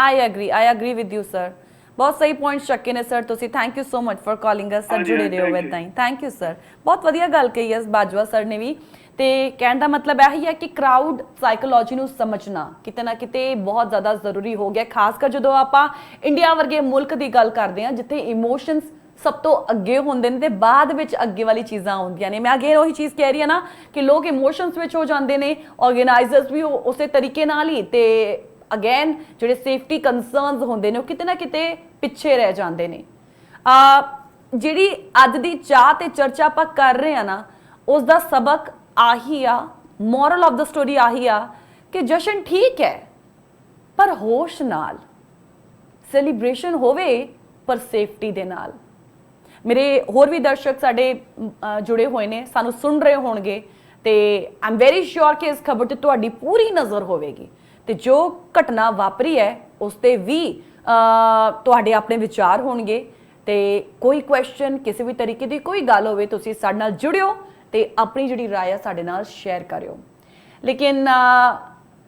I agree with you sir. बहुत सही पॉइंट चक्के ने सर तुसी। Thank you so much for calling us sir, जुड़े रहो इदां ही। थैंक यू सर, बहुत वधिया गल कही है बाजवा सर ने भी। ਤੇ ਕਹਿਣ ਦਾ ਮਤਲਬ ਇਹ ਹੈ ਕਿ ਕਰਾਊਡ ਸਾਈਕੋਲੋਜੀ ਨੂੰ ਸਮਝਣਾ ਕਿਤੇ ਨਾ ਕਿਤੇ ਬਹੁਤ ਜ਼ਿਆਦਾ ਜ਼ਰੂਰੀ ਹੋ ਗਿਆ, ਖਾਸ ਕਰ ਜਦੋਂ ਆਪਾਂ ਇੰਡੀਆ ਵਰਗੇ ਮੁਲਕ ਦੀ ਗੱਲ ਕਰਦੇ ਹਾਂ ਜਿੱਥੇ ਇਮੋਸ਼ਨਸ ਸਭ ਤੋਂ ਅੱਗੇ ਹੁੰਦੇ ਨੇ ਤੇ ਬਾਅਦ ਵਿੱਚ ਅੱਗੇ ਵਾਲੀ ਚੀਜ਼ਾਂ ਆਉਂਦੀਆਂ ਨੇ। ਮੈਂ ਅੱਗੇ ਉਹੀ ਚੀਜ਼ ਕਹਿ ਰਹੀ ਹਾਂ ਨਾ ਕਿ ਲੋਕ ਇਮੋਸ਼ਨਸ ਵਿੱਚ ਹੋ ਜਾਂਦੇ ਨੇ, ਆਰਗੇਨਾਈਜ਼ਰਸ ਵੀ ਉਸੇ ਤਰੀਕੇ ਨਾਲ ਹੀ, ਤੇ ਅਗੇਨ ਜਿਹੜੇ ਸੇਫਟੀ ਕੰਸਰਨਸ ਹੁੰਦੇ ਨੇ ਉਹ ਕਿਤੇ ਨਾ ਕਿਤੇ ਪਿੱਛੇ ਰਹਿ ਜਾਂਦੇ ਨੇ। ਜਿਹੜੀ ਅੱਜ ਦੀ ਚਾਹ ਤੇ ਚਰਚਾ ਆਪਾਂ ਕਰ ਰਹੇ ਹਾਂ ਨਾ, ਉਸ ਦਾ ਸਬਕ ਆਹੀ ਆ, ਮੋਰਲ ਆਫ ਦਾ ਸਟੋਰੀ ਆਹੀ ਆ ਕਿ ਜਸ਼ਨ ਠੀਕ ਹੈ ਪਰ ਹੋਸ਼ ਨਾਲ, ਸੈਲੀਬ੍ਰੇਸ਼ਨ ਹੋਵੇ ਪਰ ਸੇਫਟੀ ਦੇ ਨਾਲ। ਮੇਰੇ ਹੋਰ ਵੀ ਦਰਸ਼ਕ ਸਾਡੇ ਜੁੜੇ ਹੋਏ ਨੇ, ਸਾਨੂੰ ਸੁਣ ਰਹੇ ਹੋਣਗੇ ਤੇ ਆਈ ਐਮ ਵੈਰੀ ਸ਼ੋਰ ਕਿ ਇਸ ਖਬਰ ਤੇ ਤੁਹਾਡੀ ਪੂਰੀ ਨਜ਼ਰ ਹੋਵੇਗੀ ਤੇ ਜੋ ਘਟਨਾ ਵਾਪਰੀ ਹੈ ਉਸ ਤੇ ਵੀ ਤੁਹਾਡੇ ਆਪਣੇ ਵਿਚਾਰ ਹੋਣਗੇ ਤੇ ਕੋਈ ਕੁਐਸਚਨ ਕਿਸੇ ਵੀ ਤਰੀਕੇ ਦੀ ਕੋਈ ਗੱਲ ਹੋਵੇ ਤੁਸੀਂ ਸਾਡੇ ਨਾਲ ਜੁੜਿਓ ਤੇ ਆਪਣੀ ਜਿਹੜੀ ਰਾਏ ਆ ਸਾਡੇ ਨਾਲ ਸ਼ੇਅਰ ਕਰਿਓ। ਲੇਕਿਨ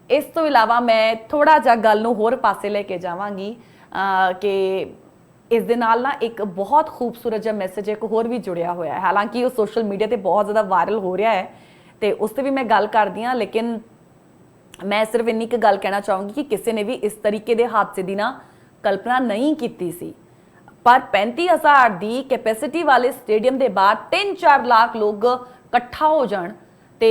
ਇਸ ਤੋਂ ਇਲਾਵਾ ਮੈਂ ਥੋੜਾ ਜਿਹਾ ਗੱਲ ਨੂੰ ਹੋਰ ਪਾਸੇ ਲੈ ਕੇ ਜਾਵਾਂਗੀ ਕਿ ਇਸ ਦੇ ਨਾਲ ਨਾ ਇੱਕ ਬਹੁਤ ਖੂਬਸੂਰਤ ਜਿਹਾ ਮੈਸੇਜ ਇੱਕ ਹੋਰ ਵੀ ਜੁੜਿਆ ਹੋਇਆ ਹੈ। ਹਾਲਾਂਕਿ ਉਹ ਸੋਸ਼ਲ ਮੀਡੀਆ ਤੇ ਬਹੁਤ ਜ਼ਿਆਦਾ ਵਾਇਰਲ ਹੋ ਰਿਹਾ ਹੈ ਤੇ ਉਸ ਤੇ ਵੀ ਮੈਂ ਗੱਲ ਕਰਦੀ ਹਾਂ, ਲੇਕਿਨ ਮੈਂ ਸਿਰਫ ਇੰਨੀ ਕੁ ਗੱਲ ਕਹਿਣਾ ਚਾਹੂੰਗੀ ਕਿ ਕਿਸੇ ਨੇ ਵੀ ਇਸ ਤਰੀਕੇ ਦੇ ਹਾਦਸੇ ਦੀ ਨਾ ਕਲਪਨਾ ਨਹੀਂ ਕੀਤੀ ਸੀ। ਪਰ 35,000 ਦੀ ਕੈਪੈਸਿਟੀ ਵਾਲੇ ਸਟੇਡੀਅਮ ਦੇ ਬਾਹਰ 3-4 ਲੱਖ ਲੋਕ ਇਕੱਠਾ ਹੋ ਜਾਣ ਤੇ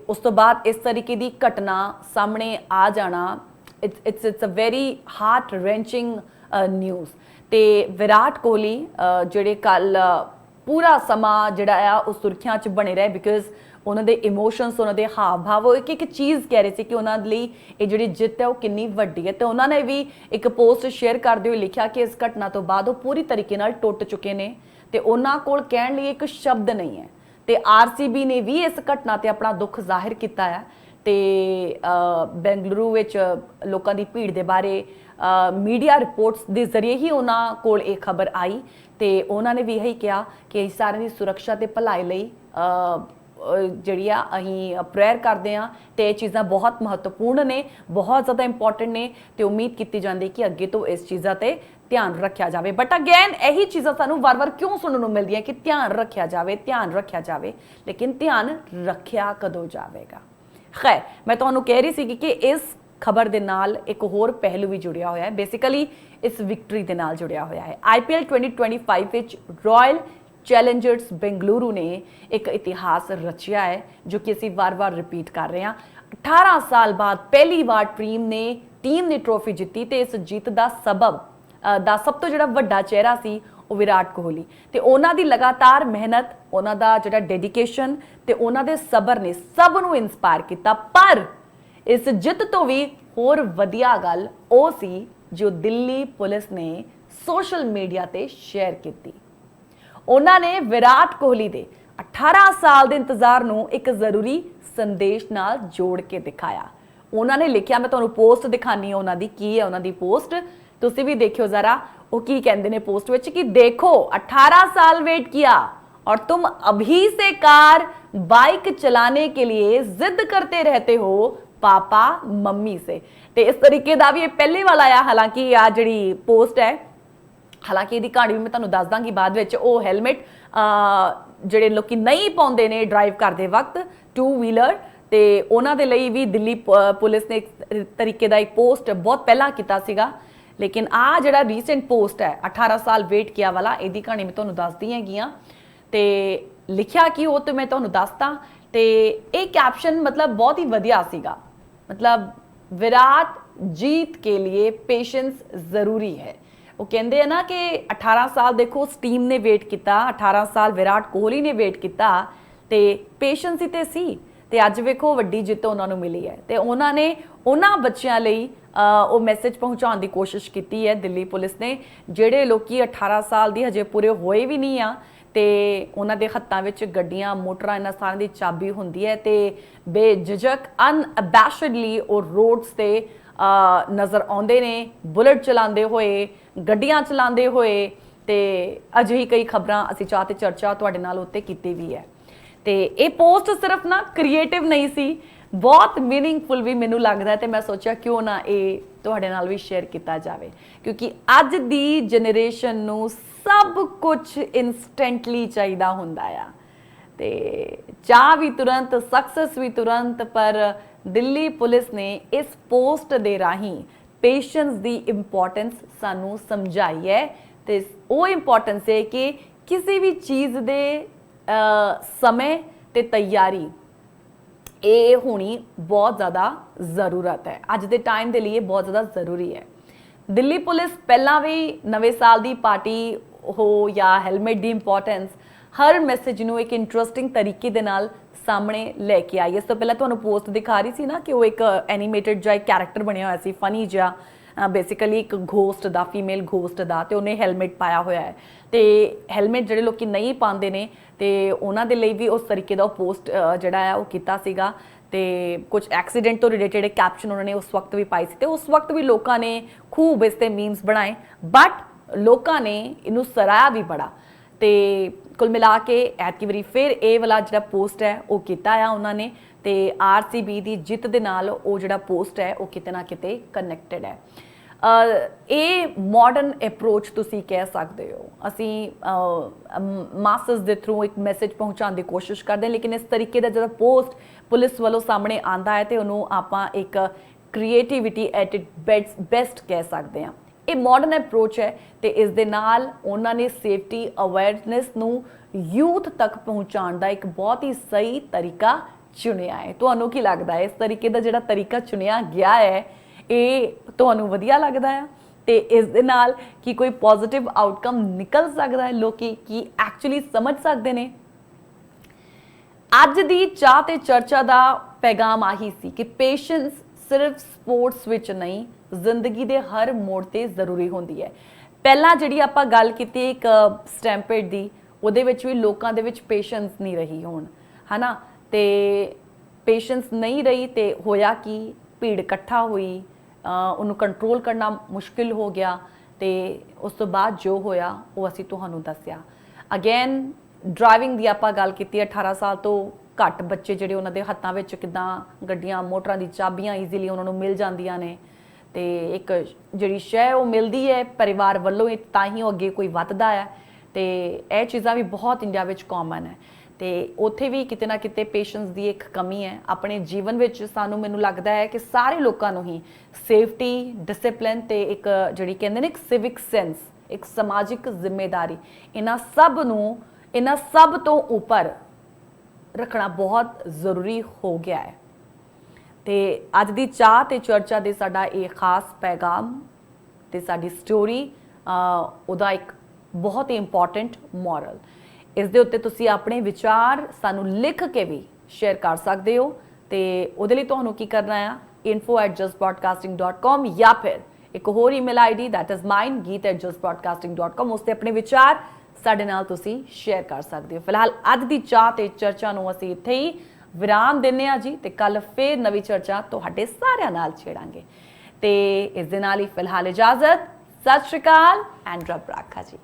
ਉਸ ਤੋਂ ਬਾਅਦ ਇਸ ਤਰੀਕੇ ਦੀ ਘਟਨਾ ਸਾਹਮਣੇ ਆ ਜਾਣਾ, it's a very heart wrenching news. ਤੇ ਵਿਰਾਟ ਕੋਹਲੀ ਜਿਹੜੇ ਕੱਲ ਪੂਰਾ ਸਮਾਂ ਜਿਹੜਾ ਆ ਉਹ ਸੁਰਖੀਆਂ 'ਚ ਬਣੇ ਰਹੇ ਬਿਕਾਜ਼ ਉਹਨਾਂ ਦੇ ਇਮੋਸ਼ਨਸ, ਉਹਨਾਂ ਦੇ ਹਾਵ ਭਾਵ, ਉਹ ਇੱਕ ਚੀਜ਼ ਕਹਿ ਰਹੇ ਸੀ ਕਿ ਉਹਨਾਂ ਲਈ ਇਹ ਜਿਹੜੀ ਜਿੱਤ ਹੈ ਉਹ ਕਿੰਨੀ ਵੱਡੀ ਹੈ। ਤੇ ਉਹਨਾਂ ਨੇ ਵੀ ਇੱਕ ਪੋਸਟ ਸ਼ੇਅਰ ਕਰਦੇ ਹੋਏ ਲਿਖਿਆ ਕਿ ਇਸ ਘਟਨਾ ਤੋਂ ਬਾਅਦ ਉਹ ਪੂਰੀ ਤਰੀਕੇ ਨਾਲ ਟੁੱਟ ਚੁੱਕੇ ਨੇ ਤੇ ਉਹਨਾਂ ਕੋਲ ਕਹਿਣ ਲਈ ਇੱਕ ਸ਼ਬਦ ਨਹੀਂ ਹੈ। ਤੇ ਆਰਸੀਬੀ ਨੇ ਵੀ ਇਸ ਘਟਨਾ ਤੇ ਆਪਣਾ ਦੁੱਖ ਜ਼ਾਹਿਰ ਕੀਤਾ ਹੈ ਤੇ ਬੈਂਗਲੁਰੂ ਵਿੱਚ ਲੋਕਾਂ ਦੀ ਭੀੜ ਦੇ ਬਾਰੇ ਮੀਡੀਆ ਰਿਪੋਰਟਸ ਦੇ ਜ਼ਰੀਏ ਹੀ ਉਹਨਾਂ ਕੋਲ ਇਹ ਖਬਰ ਆਈ ਤੇ ਉਹਨਾਂ ਨੇ ਵੀ ਇਹੀ ਕਿਹਾ ਕਿ ਸਾਰਿਆਂ ਦੀ ਸੁਰੱਖਿਆ ਤੇ ਭਲਾਈ ਲਈ ਜਿਹੜੀ ਆ ਅਸੀਂ ਪ੍ਰੇਅਰ ਕਰਦੇ ਹਾਂ ਤੇ ਇਹ ਚੀਜ਼ਾਂ ਬਹੁਤ ਮਹੱਤਵਪੂਰਨ ਨੇ, ਬਹੁਤ ਜ਼ਿਆਦਾ ਇੰਪੋਰਟੈਂਟ ਨੇ ਤੇ ਉਮੀਦ ਕੀਤੀ ਜਾਂਦੀ ਕਿ ਅੱਗੇ ਤੋਂ ਇਸ ਚੀਜ਼ਾਂ ਤੇ ਧਿਆਨ ਰੱਖਿਆ ਜਾਵੇ। ਬਟ ਅਗੇਨ ਇਹੀ ਚੀਜ਼ਾਂ ਸਾਨੂੰ ਵਾਰ-ਵਾਰ ਕਿਉਂ ਸੁਣਨ ਨੂੰ ਮਿਲਦੀਆਂ ਕਿ ਧਿਆਨ ਰੱਖਿਆ ਜਾਵੇ, ਧਿਆਨ ਰੱਖਿਆ ਜਾਵੇ, ਲੇਕਿਨ ਧਿਆਨ ਰੱਖਿਆ ਕਦੋਂ ਜਾਵੇਗਾ? ਖੈਰ, ਮੈਂ ਤੁਹਾਨੂੰ ਕਹਿ ਰਹੀ ਸੀ ਕਿ ਇਸ ਖਬਰ ਦੇ ਨਾਲ ਇੱਕ ਹੋਰ ਪਹਿਲੂ ਵੀ ਜੁੜਿਆ ਹੋਇਆ ਹੈ, ਬੇਸਿਕਲੀ ਇਸ ਵਿਕਟਰੀ ਦੇ ਨਾਲ ਜੁੜਿਆ ਹੋਇਆ ਹੈ। IPL 2025 ਵਿੱਚ ਰਾਇਲ ਚੈਲੰਜਰਸ ਬੈਂਗਲੁਰੂ ਨੇ ਇੱਕ ਇਤਿਹਾਸ ਰਚਿਆ ਹੈ ਜੋ ਕਿ ਅਸੀਂ ਵਾਰ-ਵਾਰ ਰਿਪੀਟ ਕਰ ਰਹੇ ਹਾਂ। 18 ਸਾਲ ਬਾਅਦ ਪਹਿਲੀ ਵਾਰ ਟੀਮ ਨੇ ਟਰੋਫੀ ਜਿੱਤੀ ਤੇ ਇਸ ਜਿੱਤ ਦਾ ਸਭ ਤੋਂ ਜਿਹੜਾ ਵੱਡਾ ਚਿਹਰਾ ਸੀ ਉਹ ਵਿਰਾਟ ਕੋਹਲੀ ਤੇ ਉਹਨਾਂ ਦੀ ਲਗਾਤਾਰ ਮਿਹਨਤ, ਉਹਨਾਂ ਦਾ ਜਿਹੜਾ ਡੈਡੀਕੇਸ਼ਨ ਤੇ ਉਹਨਾਂ ਦੇ ਸਬਰ ਨੇ ਸਭ ਨੂੰ ਇਨਸਪਾਇਰ ਕੀਤਾ। ਪਰ ਇਸ ਜਿੱਤ ਤੋਂ ਵੀ ਹੋਰ ਵਧੀਆ ਗੱਲ ਉਹ ਸੀ ਜੋ ਦਿੱਲੀ ਪੁਲਿਸ ਨੇ ਸੋਸ਼ਲ ਮੀਡੀਆ ਤੇ ਸ਼ੇਅਰ ਕੀਤੀ। ਉਹਨਾਂ ਨੇ ਵਿਰਾਟ ਕੋਹਲੀ ਦੇ 18 ਸਾਲ ਦੇ ਇੰਤਜ਼ਾਰ ਨੂੰ ਇੱਕ ਜ਼ਰੂਰੀ ਸੰਦੇਸ਼ ਨਾਲ ਜੋੜ ਕੇ ਦਿਖਾਇਆ। ਉਹਨਾਂ ਨੇ ਲਿਖਿਆ, ਮੈਂ ਤੁਹਾਨੂੰ ਪੋਸਟ ਦਿਖਾਣੀ ਹੈ ਉਹਨਾਂ ਦੀ, ਕੀ ਹੈ ਉਹਨਾਂ ਦੀ ਪੋਸਟ, ਤੁਸੀਂ ਵੀ ਦੇਖਿਓ ਜ਼ਰਾ ਉਹ ਕੀ ਕਹਿੰਦੇ ਨੇ ਪੋਸਟ ਵਿੱਚ ਕਿ ਦੇਖੋ 18 साल वेट किया और तुम अभी से कार बाइक चलाने के लिए जिद करते रहते हो पापा मम्मी से। ਤੇ ਇਸ ਤਰੀਕੇ ਦਾ ਵੀ ਇਹ ਪਹਿਲੇ ਵਾਲਾ ਆ। ਹਾਲਾਂਕਿ ਆ ਜਿਹੜੀ ਪੋਸਟ ਹੈ, ਹਾਲਾਂਕਿ ਇਹਦੀ ਕਹਾਣੀ ਵੀ ਮੈਂ ਤੁਹਾਨੂੰ ਦੱਸ ਦਾਂਗੀ ਬਾਅਦ ਵਿੱਚ। ਉਹ ਹੈਲਮਟ ਜਿਹੜੇ ਲੋਕੀ ਨਹੀਂ ਪਾਉਂਦੇ ਨੇ ਡਰਾਈਵ ਕਰਦੇ ਵਕਤ 2 ਵੀਲਰ, ਤੇ ਉਹਨਾਂ ਦੇ ਲਈ ਵੀ ਦਿੱਲੀ ਪੁਲਿਸ ਨੇ ਇੱਕ ਤਰੀਕੇ ਦਾ ਇੱਕ ਪੋਸਟ ਬਹੁਤ ਪਹਿਲਾਂ ਕੀਤਾ ਸੀਗਾ। ਲੇਕਿਨ ਆ ਜਿਹੜਾ ਰੀਸੈਂਟ ਪੋਸਟ ਹੈ 18 ਸਾਲ ਵੇਟ ਕੀਆ ਵਾਲਾ, ਇਹਦੀ ਕਹਾਣੀ ਮੈਂ ਤੁਹਾਨੂੰ ਦੱਸਦੀ ਹੈਗੀਆਂ ਤੇ ਲਿਖਿਆ ਕਿ ਉਹ ਤੇ ਮੈਂ ਤੁਹਾਨੂੰ ਦੱਸਤਾ। ਤੇ ਇਹ ਕੈਪਸ਼ਨ ਮਤਲਬ ਬਹੁਤ ਹੀ ਵਧੀਆ ਸੀਗਾ, मतलब विराट जीत के लिए पेशेंस जरूरी है। वो कहते हैं ना कि 18 साल देखो उस टीम ने वेट किया, 18 साल विराट कोहली ने वेट किया तो पेशेंस ही तो सी ਤੇ ਅੱਜ ਵੇਖੋ ਵੱਡੀ ਜਿੱਤ ਉਹਨਾਂ ਨੂੰ ਮਿਲੀ ਹੈ ਤੇ ਉਹਨਾਂ ਨੇ ਉਹਨਾਂ ਬੱਚਿਆਂ ਲਈ ਉਹ ਮੈਸੇਜ ਪਹੁੰਚਾਉਣ ਦੀ ਕੋਸ਼ਿਸ਼ ਕੀਤੀ ਹੈ ਦਿੱਲੀ ਪੁਲਿਸ ਨੇ, ਜਿਹੜੇ ਲੋਕੀ 18 ਸਾਲ ਦੀ ਹਜੇ ਪੂਰੇ ਹੋਏ ਵੀ ਨਹੀਂ ਆ ਤੇ ਉਹਨਾਂ ਦੇ ਹੱਥਾਂ ਵਿੱਚ ਗੱਡੀਆਂ ਮੋਟਰਾਂ ਇਹਨਾਂ ਸਾਰਿਆਂ ਦੀ ਚਾਬੀ ਹੁੰਦੀ ਹੈ ਤੇ ਬੇਝਿਜਕ ਅਨਅਬੈਸ਼ਡਲੀ ਉਹ ਰੋਡਸ ਤੇ ਨਜ਼ਰ ਆਉਂਦੇ ਨੇ, ਬੁਲਟ ਚਲਾਉਂਦੇ ਹੋਏ, ਗੱਡੀਆਂ ਚਲਾਉਂਦੇ ਹੋਏ। ਤੇ ਅਜਿਹੀ ਕਈ ਖਬਰਾਂ ਅਸੀਂ ਚਾਹ ਤੇ ਚਰਚਾ ਤੁਹਾਡੇ ਨਾਲ ਉੱਤੇ ਕੀਤੀ ਵੀ ਹੈ। ਤੇ ਇਹ ਪੋਸਟ ਸਿਰਫ ਨਾ ਕ੍ਰੀਏਟਿਵ ਨਹੀਂ ਸੀ, ਬਹੁਤ ਮੀਨਿੰਗਫੁਲ ਵੀ ਮੈਨੂੰ ਲੱਗਦਾ ਤੇ ਮੈਂ ਸੋਚਿਆ ਕਿਉਂ ਨਾ ਇਹ ਤੁਹਾਡੇ ਨਾਲ ਵੀ ਸ਼ੇਅਰ ਕੀਤਾ ਜਾਵੇ, ਕਿਉਂਕਿ ਅੱਜ ਦੀ ਜਨਰੇਸ਼ਨ ਨੂੰ ਸਭ ਕੁਝ ਇਨਸਟੈਂਟਲੀ ਚਾਹੀਦਾ ਹੁੰਦਾ ਆ ਤੇ ਚਾਹ ਵੀ ਤੁਰੰਤ, ਸਕਸੈਸ ਵੀ ਤੁਰੰਤ। ਪਰ ਦਿੱਲੀ ਪੁਲਿਸ ਨੇ ਇਸ ਪੋਸਟ ਦੇ ਰਾਹੀਂ ਪੇਸ਼ੈਂਸ ਦੀ ਇੰਪੋਰਟੈਂਸ ਸਾਨੂੰ ਸਮਝਾਈ ਹੈ ਤੇ ਉਹ ਇੰਪੋਰਟੈਂਸ ਹੈ ਕਿ ਕਿਸੇ ਵੀ ਚੀਜ਼ ਦੇ समय ਤੇ ਤਿਆਰੀ ਇਹ ਹੋਣੀ ਬਹੁਤ ਜ਼ਿਆਦਾ ਜ਼ਰੂਰਤ ਹੈ, ਅੱਜ ਦੇ ਟਾਈਮ ਦੇ ਲਈ ਬਹੁਤ ਜ਼ਿਆਦਾ ਜ਼ਰੂਰੀ ਹੈ। ਦਿੱਲੀ ਪੁਲਿਸ ਪਹਿਲਾਂ ਵੀ ਨਵੇਂ ਸਾਲ ਦੀ ਪਾਰਟੀ ਹੋ ਜਾਂ ਹੈਲਮਟ ਦੀ ਇੰਪੋਰਟੈਂਸ, ਹਰ ਮੈਸੇਜ ਨੂੰ ਇੱਕ ਇੰਟਰਸਟਿੰਗ ਤਰੀਕੇ ਦੇ ਨਾਲ ਸਾਹਮਣੇ ਲੈ ਕੇ ਆਈ। ਇਸ ਤੋਂ ਪਹਿਲਾਂ ਤੁਹਾਨੂੰ ਪੋਸਟ ਦਿਖਾ ਰਹੀ ਸੀ ਨਾ ਕਿ ਉਹ ਇੱਕ ਐਨੀਮੇਟਡ ਜਿਹਾ ਕੈਰੈਕਟਰ ਬਣਿਆ ਹੋਇਆ ਸੀ, ਫਨੀ ਜਿਹਾ, ਬੇਸਿਕਲੀ ਇੱਕ ਘੋਸਟ ਦਾ, ਫੀਮੇਲ ਘੋਸਟ ਦਾ, ਤੇ ਉਹਨੇ ਹੈਲਮਟ ਪਾਇਆ ਹੋਇਆ ਹੈ ਤੇ ਹੈਲਮਟ ਜਿਹੜੇ ਲੋਕੀ ਨਹੀਂ ਪਾਉਂਦੇ ਨੇ ਤੇ ਉਹਨਾਂ ਦੇ ਲਈ ਵੀ ਉਸ ਤਰੀਕੇ ਦਾ ਉਹ ਪੋਸਟ ਜਿਹੜਾ ਹੈ ਉਹ ਕੀਤਾ ਸੀਗਾ ਤੇ ਕੁਝ ਐਕਸੀਡੈਂਟ ਤੋਂ ਰਿਲੇਟਡ ਕੈਪਸ਼ਨ ਉਹਨਾਂ ਨੇ ਉਸ ਵਕਤ ਵੀ ਪਾਈ ਸੀ ਤੇ ਉਸ ਵਕਤ ਵੀ ਲੋਕਾਂ ਨੇ ਖੂਬ ਇਸ ਤੇ ਮੀਮਸ ਬਣਾਏ। ਬਟ ਲੋਕਾਂ ਨੇ ਇਹਨੂੰ ਸਰਾਇਆ ਵੀ ਬੜਾ। ਤੇ ਕੁੱਲ ਮਿਲਾ ਕੇ ਐਤਕੀ ਵਾਰੀ ਫਿਰ ਇਹ ਵਾਲਾ ਜਿਹੜਾ ਪੋਸਟ ਹੈ ਉਹ ਕੀਤਾ ਆ ਉਹਨਾਂ ਨੇ, ਤੇ RCB ਦੀ ਜਿੱਤ ਦੇ ਨਾਲ ਉਹ ਜਿਹੜਾ ਪੋਸਟ ਹੈ ਉਹ ਕਿਤੇ ਨਾ ਕਿਤੇ ਕਨੈਕਟਡ ਹੈ। ਇਹ ਮਾਡਰਨ ਅਪਰੋਚ ਤੁਸੀਂ ਕਹਿ ਸਕਦੇ ਹੋ। ਅਸੀਂ ਮਾਸਸ ਦੇ ਥਰੂ ਇੱਕ ਮੈਸੇਜ ਪਹੁੰਚਾਉਣ ਦੀ ਕੋਸ਼ਿਸ਼ ਕਰਦੇ ਹਾਂ, ਲੇਕਿਨ ਇਸ ਤਰੀਕੇ ਦਾ ਜਦੋਂ ਪੋਸਟ ਪੁਲਿਸ ਵੱਲੋਂ ਸਾਹਮਣੇ ਆਂਦਾ ਹੈ ਤੇ ਉਹਨੂੰ ਆਪਾਂ ਇੱਕ ਕ੍ਰੀਏਟੀਵਿਟੀ ਐਟ ਇਟਸ ਬੈਸਟ ਕਹਿ ਸਕਦੇ ਹਾਂ। ਇਹ ਮਾਡਰਨ ਅਪਰੋਚ ਹੈ ਤੇ ਇਸ ਦੇ ਨਾਲ ਉਹਨਾਂ ਨੇ ਸੇਫਟੀ ਅਵੇਅਰਨੈਸ ਨੂੰ ਯੂਥ ਤੱਕ ਪਹੁੰਚਾਉਣ ਦਾ ਇੱਕ ਬਹੁਤ ਹੀ ਸਹੀ ਤਰੀਕਾ ਚੁਣਿਆ ਹੈ। ਤੁਹਾਨੂੰ ਕੀ ਲੱਗਦਾ ਹੈ ਇਸ ਤਰੀਕੇ ਦਾ ਜਿਹੜਾ ਤਰੀਕਾ ਚੁਣਿਆ ਗਿਆ ਹੈ ਇਹ ਤੁਹਾਨੂੰ ਵਧੀਆ ਲੱਗਦਾ ਆ? ਤੇ ਇਸ ਦੇ ਨਾਲ ਕੀ ਕੋਈ ਪੋਜ਼ਿਟਿਵ ਆਊਟਕਮ ਨਿਕਲ ਸਕਦਾ ਹੈ? ਲੋਕੀ ਕੀ ਐਕਚੁਅਲੀ ਸਮਝ ਸਕਦੇ ਨੇ? ਅੱਜ ਦੀ ਚਾਹ ਤੇ ਚਰਚਾ ਦਾ ਪੈਗਾਮ ਆਹੀ ਸੀ ਕਿ ਪੇਸ਼ੈਂਸ ਸਿਰਫ ਸਪੋਰਟਸ ਵਿੱਚ ਨਹੀਂ, ਜ਼ਿੰਦਗੀ ਦੇ ਹਰ ਮੋੜ ਤੇ ਜ਼ਰੂਰੀ ਹੁੰਦੀ ਹੈ। ਪਹਿਲਾਂ ਜਿਹੜੀ ਆਪਾਂ ਗੱਲ ਕੀਤੀ ਇੱਕ ਸਟੈਂਪੇਡ ਦੀ, ਉਹਦੇ ਵਿੱਚ ਵੀ ਲੋਕਾਂ ਦੇ ਵਿੱਚ ਪੇਸ਼ੈਂਸ ਨਹੀਂ ਰਹੀ ਹੁਣ, ਹਨਾ? ਤੇ ਪੇਸ਼ੈਂਸ ਨਹੀਂ ਰਹੀ ਤੇ ਹੋਇਆ ਕਿ ਭੀੜ ਇਕੱਠਾ ਹੋਈ, ਉਹਨੂੰ ਕੰਟਰੋਲ ਕਰਨਾ ਮੁਸ਼ਕਿਲ ਹੋ ਗਿਆ ਤੇ ਉਸ ਤੋਂ ਬਾਅਦ ਜੋ ਹੋਇਆ ਉਹ ਅਸੀਂ ਤੁਹਾਨੂੰ ਦੱਸਿਆ। ਅਗੇਨ ਡਰਾਈਵਿੰਗ ਦੀ ਆਪਾਂ ਗੱਲ ਕੀਤੀ, 18 ਸਾਲ ਤੋਂ ਘੱਟ ਬੱਚੇ ਜਿਹੜੇ ਉਹਨਾਂ ਦੇ ਹੱਥਾਂ ਵਿੱਚ ਕਿੱਦਾਂ ਗੱਡੀਆਂ ਮੋਟਰਾਂ ਦੀ ਚਾਬੀਆਂ ਈਜ਼ੀਲੀ ਉਹਨਾਂ ਨੂੰ ਮਿਲ ਜਾਂਦੀਆਂ ਨੇ, ਤੇ ਇੱਕ ਜਿਹੜੀ ਸ਼ੈ ਉਹ ਮਿਲਦੀ ਹੈ ਪਰਿਵਾਰ ਵੱਲੋਂ ਤਾਂ ਹੀ ਉਹ ਅੱਗੇ ਕੋਈ ਵੱਧਦਾ ਹੈ। ਤੇ ਇਹ ਚੀਜ਼ਾਂ ਵੀ ਬਹੁਤ ਇੰਡੀਆ ਵਿੱਚ ਕਾਮਨ ਹੈ ਤੇ ਉੱਥੇ ਵੀ ਕਿਤੇ ਨਾ ਕਿਤੇ ਪੇਸ਼ੈਂਸ ਦੀ ਇੱਕ ਕਮੀ ਹੈ। ਆਪਣੇ ਜੀਵਨ ਵਿੱਚ ਸਾਨੂੰ ਮੈਨੂੰ ਲੱਗਦਾ ਹੈ ਕਿ ਸਾਰੇ ਲੋਕਾਂ ਨੂੰ ਹੀ ਸੇਫਟੀ, ਡਿਸਪਲਿਨ ਤੇ ਇੱਕ ਜਿਹੜੀ ਕਹਿੰਦੇ ਨੇ ਇੱਕ ਸਿਵਿਕ ਸੈਂਸ, ਇੱਕ ਸਮਾਜਿਕ ਜ਼ਿੰਮੇਵਾਰੀ, ਇਹਨਾਂ ਸਭ ਤੋਂ ਉੱਪਰ ਰੱਖਣਾ ਬਹੁਤ ਜ਼ਰੂਰੀ ਹੋ ਗਿਆ ਹੈ। ਤੇ ਅੱਜ ਦੀ ਚਾਹ ਤੇ ਚਰਚਾ ਦੇ ਸਾਡਾ ਇਹ ਖਾਸ ਪੈਗਾਮ ਤੇ ਸਾਡੀ ਸਟੋਰੀ ਉਹਦਾ ਇੱਕ ਬਹੁਤ ਹੀ ਇੰਪੋਰਟੈਂਟ ਮੋਰਲ, ਇਸ ਦੇ ਉੱਤੇ ਤੁਸੀਂ ਆਪਣੇ ਵਿਚਾਰ ਸਾਨੂੰ ਲਿਖ ਕੇ ਵੀ ਸ਼ੇਅਰ ਕਰ ਸਕਦੇ ਹੋ। ਤੇ ਉਹਦੇ ਲਈ ਤੁਹਾਨੂੰ ਕੀ ਕਰਨਾ ਆ, info@justbroadcasting.com ਜਾਂ ਫਿਰ ਇੱਕ ਹੋਰ email ID that is mine geet@justbroadcasting.com, ਉਸ ਤੇ ਆਪਣੇ ਵਿਚਾਰ ਸਾਡੇ ਨਾਲ ਤੁਸੀਂ ਸ਼ੇਅਰ ਕਰ ਸਕਦੇ ਹੋ। ਫਿਲਹਾਲ ਅੱਜ ਦੀ ਚਾਹ ਤੇ ਚਰਚਾ ਨੂੰ ਅਸੀਂ ਇੱਥੇ ਹੀ ਵਿਰਾਮ ਦਿੰਦੇ ਹਾਂ ਜੀ, ਤੇ ਕੱਲ ਫੇਰ ਨਵੀਂ ਚਰਚਾ ਤੁਹਾਡੇ ਸਾਰਿਆਂ ਨਾਲ ਛੇੜਾਂਗੇ। ਤੇ ਇਸ ਦੇ ਨਾਲ ਹੀ ਫਿਲਹਾਲ ਇਜਾਜ਼ਤ, ਸਤਿ ਸ਼੍ਰੀ ਅਕਾਲ ਐਂਡ ਰੱਬ ਰਾਖਾ ਜੀ।